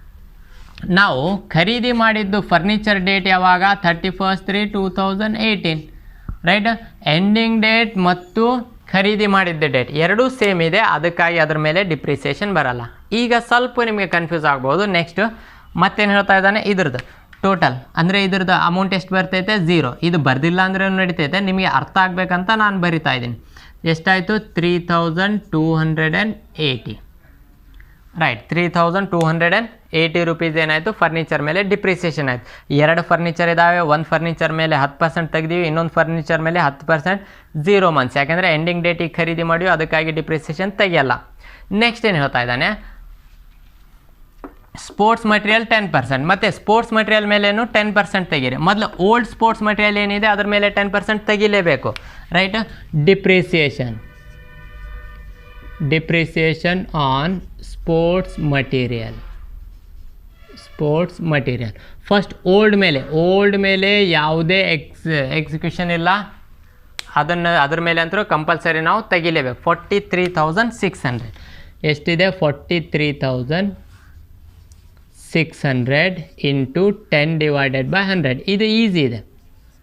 ನಾವು ಖರೀದಿ ಮಾಡಿದ್ದು ಫರ್ನಿಚರ್ ಡೇಟ್ ಯಾವಾಗ? 31/3/2018, ರೈಟ್? ಎಂಡಿಂಗ್ ಡೇಟ್ ಮತ್ತು ಖರೀದಿ ಮಾಡಿದ್ದ ಡೇಟ್ ಎರಡೂ ಸೇಮ್ ಇದೆ, ಅದಕ್ಕಾಗಿ ಅದ್ರ ಮೇಲೆ ಡಿಪ್ರಿಸಿಯೇಷನ್ ಬರಲ್ಲ. ಈಗ ಸ್ವಲ್ಪ ನಿಮಗೆ ಕನ್ಫ್ಯೂಸ್ ಆಗ್ಬೋದು. ನೆಕ್ಸ್ಟ್ ಮತ್ತೇನು ಹೇಳ್ತಾ ಇದ್ದಾನೆ? ಇದ್ರದ್ದು ಟೋಟಲ್ ಅಂದರೆ ಇದ್ರದ್ದು ಅಮೌಂಟ್ ಎಷ್ಟು ಬರ್ತೈತೆ? 0. ಇದು ಬರ್ದಿಲ್ಲ ಅಂದರೆ ನಡೀತೈತೆ, ನಿಮಗೆ ಅರ್ಥ ಆಗಬೇಕಂತ ನಾನು ಬರಿತಾ ಇದ್ದೀನಿ. ಎಷ್ಟಾಯಿತು? 3,280, ರೈಟ್? 3,280 ರೂಪೀಸ್ ಏನಾಯಿತು? ಫರ್ನಿಚರ್ ಮೇಲೆ ಡಿಪ್ರಿಸಿಯೇಷನ್ ಆಯಿತು. 2 ಫರ್ನಿಚರ್ ಇದ್ದಾವೆ, ಒಂದು ಫರ್ನಿಚರ್ ಮೇಲೆ 10% ತೆಗ್ದೀವಿ, ಇನ್ನೊಂದು ಫರ್ನಿಚರ್ ಮೇಲೆ 10%, 0 ಮಂತ್ಸ್. ಯಾಕೆಂದರೆ ಎಂಡಿಂಗ್ ಡೇಟಿಗೆ ಖರೀದಿ ಮಾಡಿವಿ, ಅದಕ್ಕಾಗಿ ಡಿಪ್ರಿಸಿಯೇಷನ್ ತೆಗಿಯಲ್ಲ. ನೆಕ್ಸ್ಟ್ ಏನು ಹೇಳ್ತಾ ಇದ್ದಾನೆ? ಸ್ಪೋರ್ಟ್ಸ್ ಮಟೀರಿಯಲ್ 10%, ಮತ್ತು ಸ್ಪೋರ್ಟ್ಸ್ ಮಟೀರಿಯಲ್ ಮೇಲೇನು 10% ತೆಗೀರಿ. ಮೊದಲು ಓಲ್ಡ್ ಸ್ಪೋರ್ಟ್ಸ್ ಮಟೀರಿಯಲ್ ಏನಿದೆ ಅದ್ರ ಮೇಲೆ 10% ತೆಗಿಲೇಬೇಕು, right? Depreciation on sports material. First old ಮೇಲೆ ಯಾವುದೇ ಎಕ್ಸಿಕ್ಯೂಷನ್ ಇಲ್ಲ, ಅದ್ರ ಮೇಲೆ ಅಂತೂ ಕಂಪಲ್ಸರಿ ನಾವು ತೆಗಿಲೇಬೇಕು. 43,600 ಎಷ್ಟಿದೆ? 43,600 ಇಂಟು 10 ಡಿವೈಡೆಡ್ ಬೈ 100. ಇದು ಈಸಿ ಇದೆ,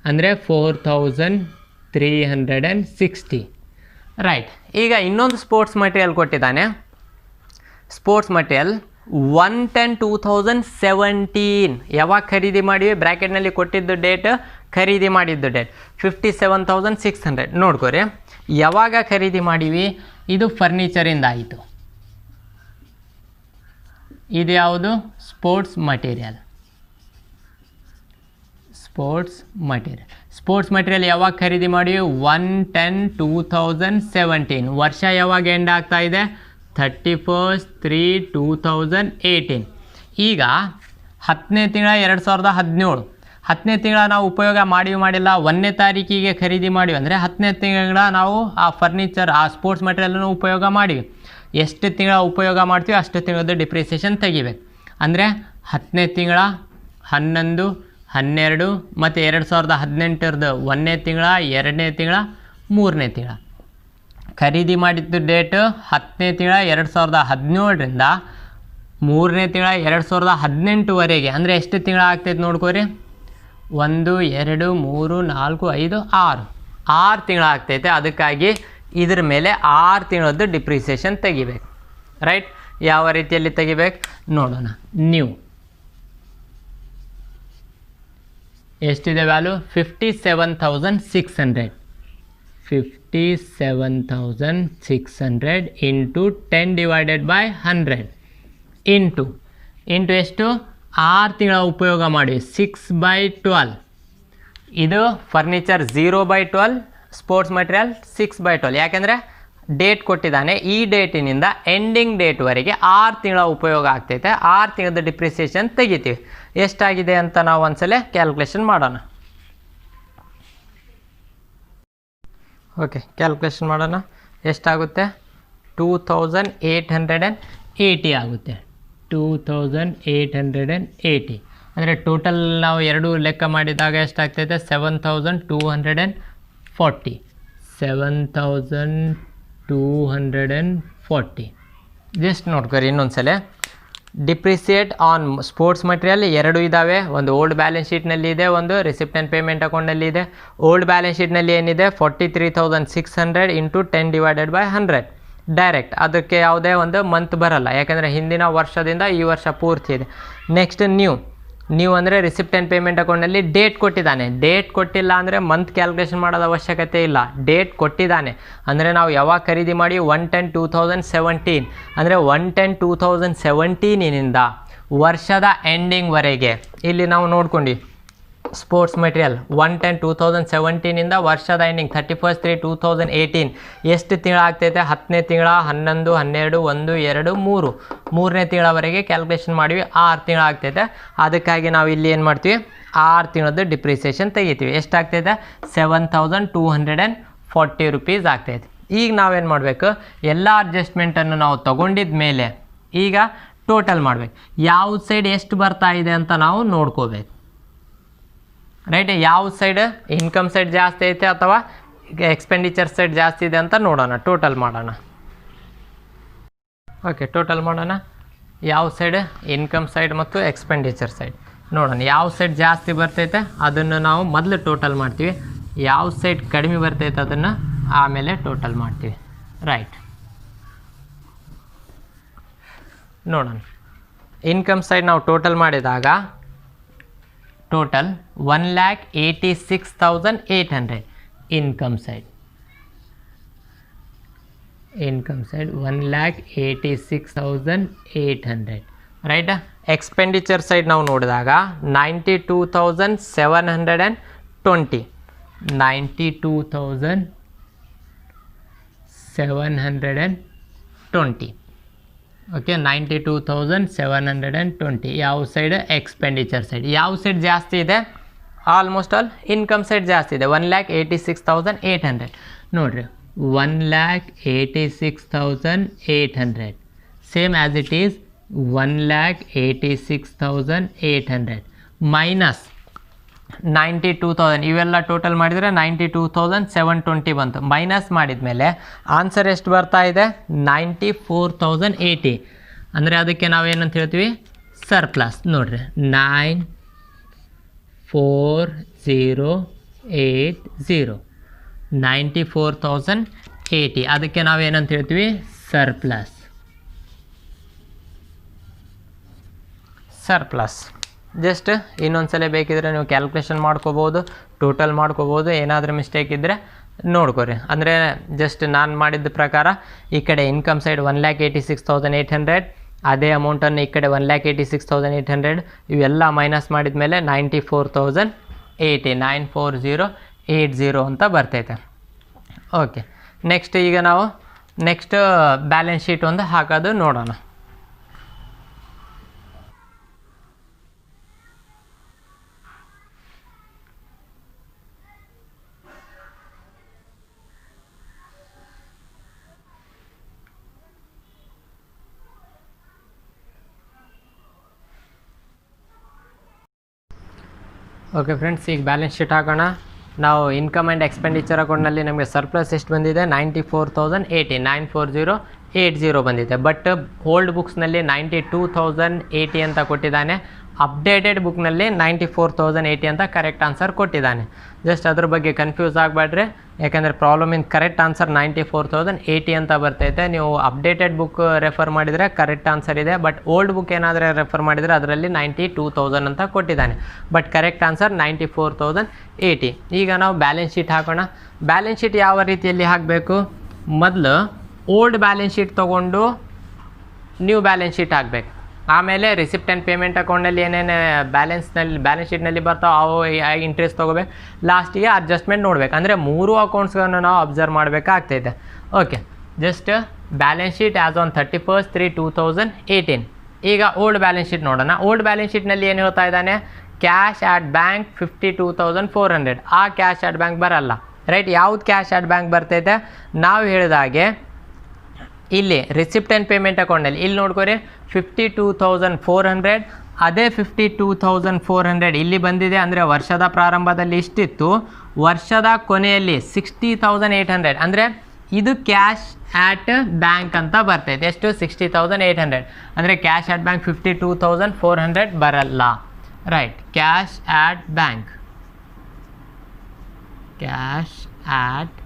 ಅಂದರೆ 4,360, ರೈಟ್? ಈಗ ಇನ್ನೊಂದು ಸ್ಪೋರ್ಟ್ಸ್ ಮಟೀರಿಯಲ್ ಕೊಟ್ಟಿದ್ದಾನೆ. ಸ್ಪೋರ್ಟ್ಸ್ ಮಟೀರಿಯಲ್ 1/10/2017 ಯಾವಾಗ ಖರೀದಿ ಮಾಡಿವಿ? ಬ್ರ್ಯಾಕೆಟ್ನಲ್ಲಿ ಕೊಟ್ಟಿದ್ದು ಡೇಟ್, ಖರೀದಿ ಮಾಡಿದ್ದು ಡೇಟ್ 57,600. ನೋಡ್ಕೋರಿ, ಯಾವಾಗ ಖರೀದಿ ಮಾಡಿವಿ? ಇದು ಫರ್ನಿಚರಿಂದ ಆಯಿತು. ಇದು ಯಾವುದು? Sports material. ಸ್ಪೋರ್ಟ್ಸ್ ಮಟೀರಿಯಲ್ ಯಾವಾಗ ಖರೀದಿ ಮಾಡಿವಿ? 1/10/2017. ವರ್ಷ ಯಾವಾಗ ಎಂಡ್ ಆಗ್ತಾ ಇದೆ? 31/3/2018. ಈಗ 10ನೇ ತಿಂಗಳ 2017, 10ನೇ ತಿಂಗಳ ನಾವು ಉಪಯೋಗ ಮಾಡಿಲ್ಲ, 1ನೇ ತಾರೀಕಿಗೆ ಖರೀದಿ ಮಾಡಿವಿ ಅಂದರೆ 10ನೇ ತಿಂಗಳ ನಾವು ಆ ಫರ್ನಿಚರ್, ಆ ಸ್ಪೋರ್ಟ್ಸ್ ಮಟೀರಿಯಲನ್ನು ಉಪಯೋಗ ಮಾಡಿವಿ. ಎಷ್ಟು ತಿಂಗಳ ಉಪಯೋಗ ಮಾಡ್ತೀವಿ ಅಷ್ಟು ತಿಂಗಳದ್ದು ಡಿಪ್ರಿಸಿಯೇಷನ್ ತೆಗಿಬೇಕು. ಅಂದರೆ 10ನೇ ತಿಂಗಳ, 11, 12 ಮತ್ತು 2018 1ನೇ ತಿಂಗಳ, 2ನೇ ತಿಂಗಳ, 3ನೇ ತಿಂಗಳ. ಖರೀದಿ ಮಾಡಿದ್ದು ಡೇಟ್ 10ನೇ ತಿಂಗಳ 2017ರಿಂದ 3ನೇ ತಿಂಗಳ 2018ವರೆಗೆ. ಅಂದರೆ ಎಷ್ಟು ತಿಂಗಳ ಆಗ್ತೈತೆ ನೋಡ್ಕೋರಿ? 1, 2, 3, 4, 5, 6 ತಿಂಗಳ ಆಗ್ತೈತೆ. ಅದಕ್ಕಾಗಿ ಇದ್ರ ಮೇಲೆ 6 ತಿಂಗಳದ್ದು ಡಿಪ್ರಿಸಿಯೇಷನ್ ತೆಗಿಬೇಕು, ರೈಟ್? ಯಾವ ರೀತಿಯಲ್ಲಿ ತೆಗಿಬೇಕು ನೋಡೋಣ. ನ್ಯೂ ಎಷ್ಟಿದೆ value? 57,600. 57,600 into 10 divided by 100 into ಎಷ್ಟು? 6 ತಿಂಗಳ ಉಪಯೋಗ ಮಾಡಿ 6/12. ಇದು ಫರ್ನಿಚರ್ 0/12, ಸ್ಪೋರ್ಟ್ಸ್ ಮಟೀರಿಯಲ್ 6/12. ಯಾಕೆಂದರೆ ಡೇಟ್ ಕೊಟ್ಟಿದ್ದಾನೆ, ಈ ಡೇಟಿನಿಂದ ಎಂಡಿಂಗ್ ಡೇಟ್ವರೆಗೆ 6 ತಿಂಗಳ ಉಪಯೋಗ ಆಗ್ತೈತೆ. 6 ತಿಂಗಳದ ಡಿಪ್ರಿಸಿಯೇಷನ್ ತೆಗಿತೀವಿ. ಎಷ್ಟಾಗಿದೆ ಅಂತ ನಾವು ಒಂದ್ಸಲ ಕ್ಯಾಲ್ಕುಲೇಷನ್ ಮಾಡೋಣ. ಓಕೆ, ಕ್ಯಾಲ್ಕುಲೇಷನ್ ಮಾಡೋಣ. ಎಷ್ಟಾಗುತ್ತೆ? 2,880 ಆಗುತ್ತೆ. 2,880 ಅಂದರೆ ಟೋಟಲ್ ನಾವು ಎರಡು ಲೆಕ್ಕ ಮಾಡಿದಾಗ ಎಷ್ಟಾಗ್ತೈತೆ? 7,240. 7,240 ಜಸ್ಟ್ ನೋಡ್ಕೊರಿ ಇನ್ನೊಂದು ಸಲ. ಡಿಪ್ರಿಸಿಯೇಟ್ ಆನ್ ಸ್ಪೋರ್ಟ್ಸ್ ಮಟೀರಿಯಲ್ ಎರಡು ಇದ್ದಾವೆ, ಒಂದು ಓಲ್ಡ್ ಬ್ಯಾಲೆನ್ಸ್ ಶೀಟ್ನಲ್ಲಿ ಇದೆ, ಒಂದು ರಿಸಿಪ್ಟ್ ಆ್ಯಂಡ್ ಪೇಮೆಂಟ್ ಅಕೌಂಟಲ್ಲಿ ಇದೆ. ಓಲ್ಡ್ ಬ್ಯಾಲೆನ್ಸ್ ಶೀಟ್ನಲ್ಲಿ ಏನಿದೆ 43,600 ಇಂಟು 10/100 ಡೈರೆಕ್ಟ್, ಅದಕ್ಕೆ ಯಾವುದೇ ಒಂದು ಮಂತ್ ಬರಲ್ಲ ಯಾಕೆಂದರೆ ಹಿಂದಿನ ವರ್ಷದಿಂದ ಈ ವರ್ಷ ಪೂರ್ತಿ ಇದೆ. ನೆಕ್ಸ್ಟ್ ನ್ಯೂ ಅಂದರೆ ರಿಸಿಪ್ಟ್ ಆ್ಯಂಡ್ ಪೇಮೆಂಟ್ ಅಕೌಂಟಲ್ಲಿ ಡೇಟ್ ಕೊಟ್ಟಿದ್ದಾನೆ. ಡೇಟ್ ಕೊಟ್ಟಿಲ್ಲ ಅಂದರೆ ಮಂತ್ ಕ್ಯಾಲ್ಕುಲೇಷನ್ ಮಾಡೋದು ಅವಶ್ಯಕತೆ ಇಲ್ಲ, ಡೇಟ್ ಕೊಟ್ಟಿದ್ದಾನೆ. ಅಂದರೆ ನಾವು ಯಾವಾಗ ಖರೀದಿ ಮಾಡಿ 1/10/2017 ಅಂದರೆ 1/10/2017 ವರ್ಷದ ಎಂಡಿಂಗ್ವರೆಗೆ ಇಲ್ಲಿ ನಾವು ನೋಡ್ಕೊಂಡು ಸ್ಪೋರ್ಟ್ಸ್ ಮೆಟೀರಿಯಲ್ 1/10/2017 ವರ್ಷದ ಎಂಡಿಂಗ್ 31/3/2018 ಎಷ್ಟು ತಿಂಗಳಾಗ್ತೈತೆ? 10ನೇ ತಿಂಗಳ, 11, 12, 1, 2, 3 ಮೂರನೇ ತಿಂಗಳವರೆಗೆ ಕ್ಯಾಲ್ಕುಲೇಷನ್ ಮಾಡಿವಿ, 6 ತಿಂಗಳಾಗ್ತೈತೆ. ಅದಕ್ಕಾಗಿ ನಾವು ಇಲ್ಲಿ ಏನು ಮಾಡ್ತೀವಿ, 6 ತಿಂಗಳದ್ದು ಡಿಪ್ರಿಸಿಯೇಷನ್ ತೆಗಿತೀವಿ. ಎಷ್ಟಾಗ್ತೈತೆ? 7,240 ರೂಪೀಸ್ ಆಗ್ತೈತೆ. ಈಗ ನಾವೇನು ಮಾಡಬೇಕು, ಎಲ್ಲ ಅಡ್ಜಸ್ಟ್ಮೆಂಟನ್ನು ನಾವು ತೊಗೊಂಡಿದ್ದ ಮೇಲೆ ಈಗ ಟೋಟಲ್ ಮಾಡಬೇಕು. ಯಾವ ಸೈಡ್ ಎಷ್ಟು ಬರ್ತಾ ಇದೆ ಅಂತ ನಾವು ನೋಡ್ಕೋಬೇಕು, ರೈಟ್? ಯಾವ ಸೈಡ್ ಇನ್ಕಮ್ ಸೈಡ್ ಜಾಸ್ತಿ ಐತೆ ಅಥವಾ ಎಕ್ಸ್ಪೆಂಡಿಚರ್ ಸೈಡ್ ಜಾಸ್ತಿ ಇದೆ ಅಂತ ನೋಡೋಣ, ಟೋಟಲ್ ಮಾಡೋಣ. ಓಕೆ, ಟೋಟಲ್ ಮಾಡೋಣ. ಯಾವ ಸೈಡ್ ಇನ್ಕಮ್ ಸೈಡ್ ಮತ್ತು ಎಕ್ಸ್ಪೆಂಡಿಚರ್ ಸೈಡ್ ನೋಡೋಣ. ಯಾವ ಸೈಡ್ ಜಾಸ್ತಿ ಬರ್ತೈತೆ ಅದನ್ನು ನಾವು ಮೊದಲು ಟೋಟಲ್ ಮಾಡ್ತೀವಿ, ಯಾವ ಸೈಡ್ ಕಡಿಮೆ ಬರ್ತೈತೆ ಅದನ್ನು ಆಮೇಲೆ ಟೋಟಲ್ ಮಾಡ್ತೀವಿ, ರೈಟ್? ನೋಡೋಣ. ಇನ್ಕಮ್ ಸೈಡ್ ನಾವು ಟೋಟಲ್ ಮಾಡಿದಾಗ total 1,86,800 income side 1,86,800 right. Expenditure side ನಾವು ನೋಡಿದಾಗ 92,720 92,720 ಓಕೆ, 92,720 ಯಾವ ಸೈಡ್? Expenditure side. ಯಾವ ಸೈಡ್ ಜಾಸ್ತಿ ಇದೆ? ಆಲ್ಮೋಸ್ಟ್ ಆಲ್ ಇನ್ಕಮ್ ಸೈಡ್ ಜಾಸ್ತಿ ಇದೆ, 1,86,800 ನೋಡಿರಿ. 1,86,800 same as it is 1,86,800 minus 92,000 ಇವೆಲ್ಲ ಟೋಟಲ್ ಮಾಡಿದರೆ 92,720 ಬಂತು. ಮೈನಸ್ ಮಾಡಿದ ಮೇಲೆ ಆನ್ಸರ್ ಎಷ್ಟು ಬರ್ತಾ ಇದೆ? 94,080. ಅಂದರೆ ಅದಕ್ಕೆ ನಾವೇನಂತ ಹೇಳ್ತೀವಿ? ಸರ್ಪ್ಲಸ್. ನೋಡಿರಿ, 94,080 94,080 ಅದಕ್ಕೆ ನಾವೇನಂತ ಹೇಳ್ತೀವಿ? ಸರ್ಪ್ಲಸ್. ಜಸ್ಟ್ ಇನ್ನೊಂದ್ಸಲ ಬೇಕಿದ್ರೆ ನೀವು ಕ್ಯಾಲ್ಕುಲೇಷನ್ ಮಾಡ್ಕೋಬೋದು, ಟೋಟಲ್ ಮಾಡ್ಕೋಬೋದು. ಏನಾದರೂ ಮಿಸ್ಟೇಕ್ ಇದ್ದರೆ ನೋಡ್ಕೊರಿ. ಅಂದರೆ ಜಸ್ಟ್ ನಾನು ಮಾಡಿದ ಪ್ರಕಾರ ಈ ಕಡೆ ಇನ್ಕಮ್ ಸೈಡ್ 1,86,800, ಅದೇ ಅಮೌಂಟನ್ನು ಈ ಕಡೆ 1,86,800 ಇವೆಲ್ಲ ಮೈನಸ್ ಮಾಡಿದ ಮೇಲೆ 94,080 94080 ಅಂತ ಬರ್ತೈತೆ. ಓಕೆ, ನೆಕ್ಸ್ಟ್ ಈಗ ನಾವು ನೆಕ್ಸ್ಟ್ ಬ್ಯಾಲೆನ್ಸ್ ಶೀಟ್ ಒಂದು ಹಾಕೋದು ನೋಡೋಣ. ಓಕೆ ಫ್ರೆಂಡ್ಸ್, ಈಗ ಬ್ಯಾಲೆನ್ಸ್ ಶೀಟ್ ಹಾಕೋಣ. ನಾವು ಇನ್ಕಮ್ ಆ್ಯಂಡ್ ಎಕ್ಸ್ಪೆಂಡಿಚರ್ ಅಕೌಂಟ್ನಲ್ಲಿ ನಮಗೆ ಸರ್ಪ್ಲಸ್ ಎಷ್ಟು ಬಂದಿದೆ? 94,080 94080 ಬಂದಿದೆ. ಬಟ್ ಓಲ್ಡ್ ಬುಕ್ಸ್ನಲ್ಲಿ 92,080 ಅಂತ ಕೊಟ್ಟಿದ್ದಾನೆ, ಅಪ್ಡೇಟೆಡ್ ಬುಕ್ನಲ್ಲಿ 94,080 ಅಂತ ಕರೆಕ್ಟ್ ಆನ್ಸರ್ ಕೊಟ್ಟಿದ್ದಾನೆ. ಜಸ್ಟ್ ಅದ್ರ ಬಗ್ಗೆ ಕನ್ಫ್ಯೂಸ್ ಆಗಬೇಡ್ರಿ, ಯಾಕೆಂದರೆ ಪ್ರಾಬ್ಲಮಿನ ಕರೆಕ್ಟ್ ಆನ್ಸರ್ 94,080 ಅಂತ ಬರ್ತೈತೆ. ನೀವು ಅಪ್ಡೇಟೆಡ್ ಬುಕ್ ರೆಫರ್ ಮಾಡಿದರೆ ಕರೆಕ್ಟ್ ಆನ್ಸರ್ ಇದೆ, ಬಟ್ ಓಲ್ಡ್ ಬುಕ್ ಏನಾದರೂ ರೆಫರ್ ಮಾಡಿದರೆ ಅದರಲ್ಲಿ 92,000 ಅಂತ ಕೊಟ್ಟಿದ್ದಾನೆ. But correct answer 94,080. ಈಗ ನಾವು ಬ್ಯಾಲೆನ್ಸ್ ಶೀಟ್ ಹಾಕೋಣ. ಬ್ಯಾಲೆನ್ಸ್ ಶೀಟ್ ಯಾವ ರೀತಿಯಲ್ಲಿ ಹಾಕಬೇಕು? ಮೊದಲು ಓಲ್ಡ್ ಬ್ಯಾಲೆನ್ಸ್ ಶೀಟ್ ತೊಗೊಂಡು ನ್ಯೂ ಬ್ಯಾಲೆನ್ಸ್ ಶೀಟ್ ಹಾಕಬೇಕು. ಆಮೇಲೆ ರಿಸಿಪ್ಟ್ ಆ್ಯಂಡ್ ಪೇಮೆಂಟ್ ಅಕೌಂಟಲ್ಲಿ ಏನೇನು ಬ್ಯಾಲೆನ್ಸ್ ಶೀಟ್ನಲ್ಲಿ ಬರ್ತಾವೆ ಅವು ಇಂಟ್ರೆಸ್ಟ್ ತೊಗೋಬೇಕು. ಲಾಸ್ಟಿಗೆ ಅಡ್ಜಸ್ಟ್ಮೆಂಟ್ ನೋಡ್ಬೇಕು. ಅಂದರೆ 3 ಅಕೌಂಟ್ಸ್ಗಳನ್ನು ನಾವು ಅಬ್ಸರ್ವ್ ಮಾಡಬೇಕಾಗ್ತೈತೆ. Okay, just balance sheet as on 31/3/2018. ಈಗ ಓಲ್ಡ್ ಬ್ಯಾಲೆನ್ಸ್ ಶೀಟ್ ನೋಡೋಣ. ಓಲ್ಡ್ ಬ್ಯಾಲೆನ್ಸ್ ಶೀಟ್ನಲ್ಲಿ ಏನು ಹೇಳ್ತಾ ಇದ್ದಾನೆ? Cash at bank 52,400. ಆ ಕ್ಯಾಶ್ ಆಟ್ ಬ್ಯಾಂಕ್ ಬರಲ್ಲ, ರೈಟ್? ಯಾವ್ದು ಕ್ಯಾಶ್ ಆಟ್ ಬ್ಯಾಂಕ್ ಬರ್ತೈತೆ? ನಾವು ಹೇಳಿದಾಗೆ ಇಲ್ಲಿ ರಿಸಿಪ್ಟ್ ಆ್ಯಂಡ್ ಪೇಮೆಂಟ್ ಅಕೌಂಟಲ್ಲಿ ಇಲ್ಲಿ ನೋಡ್ಕೊರಿ 52,400. ಅದೇ 52,400 ಇಲ್ಲಿ ಬಂದಿದೆ. ಅಂದರೆ ವರ್ಷದ ಪ್ರಾರಂಭದಲ್ಲಿ ಇಷ್ಟಿತ್ತು, ವರ್ಷದ ಕೊನೆಯಲ್ಲಿ 60,800. ಅಂದರೆ ಇದು ಕ್ಯಾಶ್ ಆ್ಯಟ್ ಬ್ಯಾಂಕ್ ಅಂತ ಬರ್ತೈತೆ. ಎಷ್ಟು? 60,800. ಅಂದರೆ ಕ್ಯಾಶ್ ಆ್ಯಟ್ ಬ್ಯಾಂಕ್ 52,400 ಬರಲ್ಲ. Right, cash at bank, cash at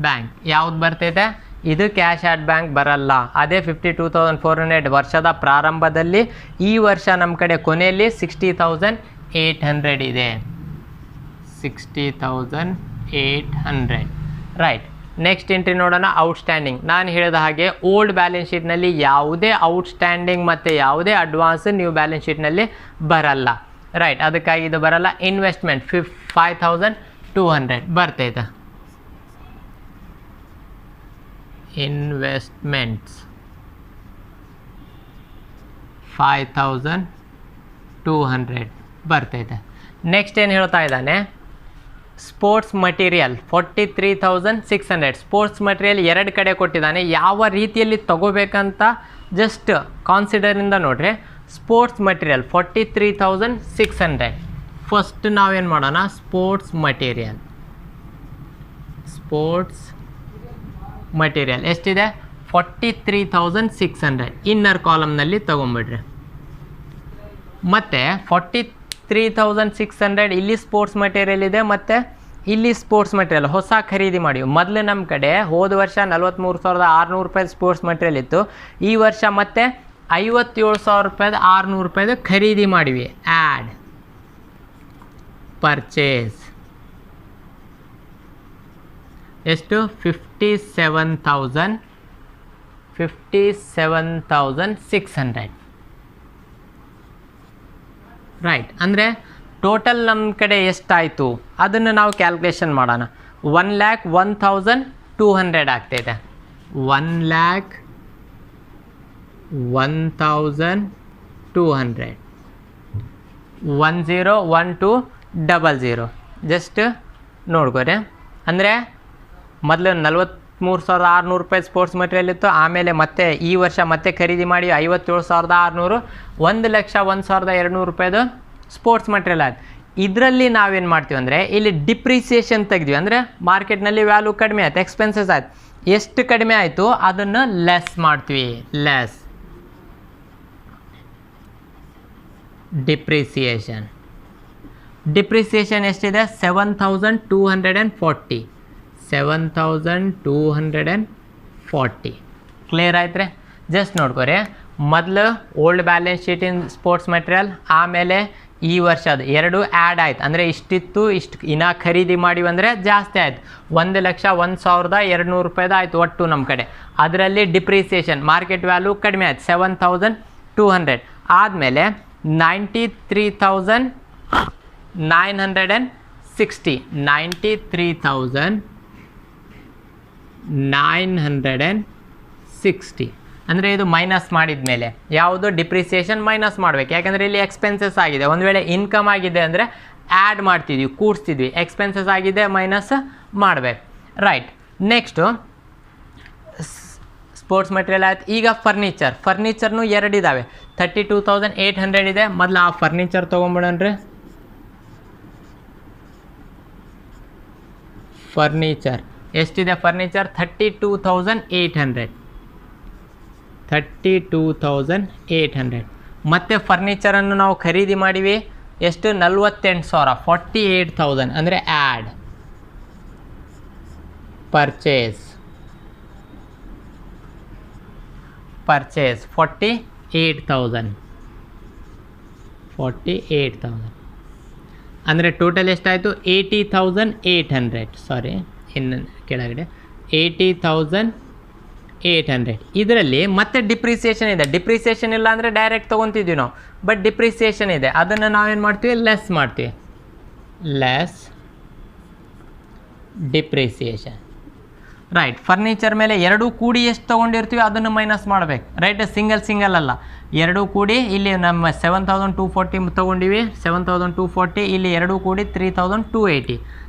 bank ಯಾವ್ದು ಬರ್ತೈತೆ? ಇದು ಕ್ಯಾಶ್ ಆ್ಯಟ್ ಬ್ಯಾಂಕ್ ಬರಲ್ಲ. ಅದೇ 52,400 ವರ್ಷದ ಪ್ರಾರಂಭದಲ್ಲಿ, ಈ ವರ್ಷ ನಮ್ಮ ಕಡೆ ಕೊನೆಯಲ್ಲಿ 60,800 ಇದೆ. 60,800. ರೈಟ್, ನೆಕ್ಸ್ಟ್ ಎಂಟ್ರಿ ನೋಡೋಣ. ಔಟ್ಸ್ಟ್ಯಾಂಡಿಂಗ್. ನಾನು ಹೇಳಿದ ಹಾಗೆ ಓಲ್ಡ್ ಬ್ಯಾಲೆನ್ಸ್ ಶೀಟ್ನಲ್ಲಿ ಯಾವುದೇ ಔಟ್ಸ್ಟ್ಯಾಂಡಿಂಗ್ ಮತ್ತು ಯಾವುದೇ ಅಡ್ವಾನ್ಸ್ ನ್ಯೂ ಬ್ಯಾಲೆನ್ಸ್ ಶೀಟ್ನಲ್ಲಿ ಬರಲ್ಲ. ರೈಟ್, ಅದಕ್ಕಾಗಿ ಇದು ಬರಲ್ಲ. ಇನ್ವೆಸ್ಟ್ಮೆಂಟ್ 5,200 ಬರ್ತೈತೆ. ಇನ್ವೆಸ್ಟ್ಮೆಂಟ್ಸ್ 5,200 ಬರ್ತೈತೆ. ನೆಕ್ಸ್ಟ್ ಏನು ಹೇಳ್ತಾ ಇದ್ದಾನೆ? Sports material 43,600. ಸ್ಪೋರ್ಟ್ಸ್ ಮಟೀರಿಯಲ್ ಎರಡು ಕಡೆ ಕೊಟ್ಟಿದ್ದಾನೆ. ಯಾವ ರೀತಿಯಲ್ಲಿ ತಗೋಬೇಕಂತ ಜಸ್ಟ್ ಕಾನ್ಸಿಡರಿಂದ ನೋಡ್ರಿ. Sports material 43,600. ಫಸ್ಟ್ ನಾವೇನು ಮಾಡೋಣ? ಸ್ಪೋರ್ಟ್ಸ್ ಮಟೀರಿಯಲ್ ಎಷ್ಟಿದೆ? 43,600 ಇನ್ನರ್ ಕಾಲಮ್ನಲ್ಲಿ ತೊಗೊಂಬಿಡ್ರಿ. ಮತ್ತು 43,600 ಇಲ್ಲಿ ಸ್ಪೋರ್ಟ್ಸ್ ಮಟೀರಿಯಲ್ ಇದೆ, ಮತ್ತು ಇಲ್ಲಿ ಸ್ಪೋರ್ಟ್ಸ್ ಮಟೀರಿಯಲ್ ಹೊಸ ಖರೀದಿ ಮಾಡಿ. ಮೊದಲು ನಮ್ಮ ಕಡೆ ಹೋದ ವರ್ಷ 43,600 ರೂಪಾಯಿ ಸ್ಪೋರ್ಟ್ಸ್ ಮಟೀರಿಯಲ್ ಇತ್ತು. ಈ ವರ್ಷ ಮತ್ತೆ 57,600 ರೂಪಾಯಿದು ಖರೀದಿ ಮಾಡಿವಿ. ಆ್ಯಡ್ ಪರ್ಚೇಸ್ ಎಷ್ಟು? 57,600. ರೈಟ್, ಅಂದರೆ ಟೋಟಲ್ ನಮ್ಮ ಕಡೆ ಎಷ್ಟಾಯಿತು ಅದನ್ನು ನಾವು ಕ್ಯಾಲ್ಕುಲೇಷನ್ ಮಾಡೋಣ. 1,01,200 ಆಗ್ತಾಯಿದೆ. 1,01,200. 101200 ಜಸ್ಟ್ ನೋಡ್ಕೋರಿ. ಅಂದರೆ ಮೊದಲು 43,600 ರೂಪಾಯಿ ಸ್ಪೋರ್ಟ್ಸ್ ಮಟೀರಿಯಲ್ ಇತ್ತು. ಆಮೇಲೆ ಮತ್ತೆ ಈ ವರ್ಷ ಮತ್ತೆ ಖರೀದಿ ಮಾಡಿ 57,600, 1,01,200 ರೂಪಾಯಿದು ಸ್ಪೋರ್ಟ್ಸ್ ಮಟೀರಿಯಲ್ ಆಯ್ತು. ಇದರಲ್ಲಿ ನಾವೇನು ಮಾಡ್ತೀವಿ ಅಂದರೆ ಇಲ್ಲಿ ಡಿಪ್ರಿಸಿಯೇಷನ್ ತೆಗ್ದ್ವಿ. ಅಂದರೆ ಮಾರ್ಕೆಟ್ನಲ್ಲಿ ವ್ಯಾಲ್ಯೂ ಕಡಿಮೆ ಆಯ್ತು, ಎಕ್ಸ್ಪೆನ್ಸಸ್ ಆಯ್ತು. ಎಷ್ಟು ಕಡಿಮೆ ಆಯಿತು ಅದನ್ನು ಲೆಸ್ ಮಾಡ್ತೀವಿ. ಲೆಸ್ ಡಿಪ್ರಿಸಿಯೇಷನ್ ಎಷ್ಟಿದೆ? 7,240. 7,240 ಕ್ಲಿಯರ್ ಆಯ್ತು. ಜಸ್ಟ್ ನೋಡ್ಕೊರಿ. ಮೊದಲು ಓಲ್ಡ್ ಬ್ಯಾಲೆನ್ಸ್ ಶೀಟಿನ ಸ್ಪೋರ್ಟ್ಸ್ ಮಟೀರಿಯಲ್, ಆಮೇಲೆ ಈ ವರ್ಷದ ಎರಡು ಆ್ಯಡ್ ಆಯ್ತು. ಅಂದರೆ ಇಷ್ಟಿತ್ತು, ಇಷ್ಟು ಇನ್ನೂ ಖರೀದಿ ಮಾಡಿವಿ ಅಂದರೆ ಜಾಸ್ತಿ ಆಯಿತು. 1,01,200 ರೂಪಾಯಿದು ಆಯಿತು ಒಟ್ಟು ನಮ್ಮ ಕಡೆ. ಅದರಲ್ಲಿ ಡಿಪ್ರಿಸಿಯೇಷನ್ ಮಾರ್ಕೆಟ್ ವ್ಯಾಲ್ಯೂ ಕಡಿಮೆ ಆಯ್ತು, 7,200. ಆದಮೇಲೆ 93,960. 93,960 ಅಂದರೆ ಇದು ಮೈನಸ್ ಮಾಡಿದ ಮೇಲೆ ಯಾವುದು? ಡಿಪ್ರಿಸಿಯೇಷನ್ ಮೈನಸ್ ಮಾಡಬೇಕು. ಯಾಕಂದರೆ ಇಲ್ಲಿ ಎಕ್ಸ್ಪೆನ್ಸಸ್ ಆಗಿದೆ. ಒಂದು ವೇಳೆ ಇನ್ಕಮ್ ಆಗಿದೆ ಅಂದರೆ ಆ್ಯಡ್ ಮಾಡ್ತಿದ್ವಿ, ಕೂಡಿಸ್ತಿದ್ವಿ. ಎಕ್ಸ್ಪೆನ್ಸಸ್ ಆಗಿದೆ, ಮೈನಸ್ ಮಾಡಬೇಕು. ರೈಟ್, ನೆಕ್ಸ್ಟು ಸ್ಪೋರ್ಟ್ಸ್ ಮಟೀರಿಯಲ್ ಆಯ್ತು. ಈಗ ಫರ್ನಿಚರ್ನು ಎರಡು ಇದ್ದಾವೆ. 32,800 ಇದೆ. ಮೊದಲು ಆ ಫರ್ನಿಚರ್ ತೊಗೊಂಬಿಡೋಣ್ರಿ. ಫರ್ನಿಚರ್ ಎಷ್ಟಿದೆ? ಫರ್ನಿಚರ್ 32,800. 32,800. ಮತ್ತು ಫರ್ನಿಚರನ್ನು ನಾವು ಖರೀದಿ ಮಾಡಿವಿ ಎಷ್ಟು? 48,000. 48,000 ಅಂದರೆ ಆ್ಯಡ್ ಪರ್ಚೇಸ್ 48,000. 48,000 ಅಂದರೆ ಟೋಟಲ್ ಎಷ್ಟಾಯಿತು? 80,800. ಸಾರಿ, ಇನ್ನು ಕೆಳಗಡೆ 80,800. ಇದರಲ್ಲಿ ಮತ್ತೆ ಡಿಪ್ರಿಸಿಯೇಷನ್ ಇದೆ. ಡಿಪ್ರಿಸಿಯೇಷನ್ ಇಲ್ಲ ಅಂದರೆ ಡೈರೆಕ್ಟ್ ತೊಗೊತಿದ್ವಿ ನಾವು, ಬಟ್ ಡಿಪ್ರಿಸಿಯೇಷನ್ ಇದೆ. ಅದನ್ನು ನಾವೇನು ಮಾಡ್ತೀವಿ? ಲೆಸ್ ಮಾಡ್ತೀವಿ. Less depreciation. ರೈಟ್, ಫರ್ನಿಚರ್ ಮೇಲೆ ಎರಡೂ ಕೂಡಿ ಎಷ್ಟು ತೊಗೊಂಡಿರ್ತೀವಿ ಅದನ್ನು ಮೈನಸ್ ಮಾಡಬೇಕು. ರೈಟ್, ಸಿಂಗಲ್ ಅಲ್ಲ, ಎರಡೂ ಕೂಡಿ. ಇಲ್ಲಿ ನಮ್ಮ 7,240 ತೊಗೊಂಡಿವಿ, 7,240. ಇಲ್ಲಿ ಎರಡೂ ಕೂಡಿ 3,280.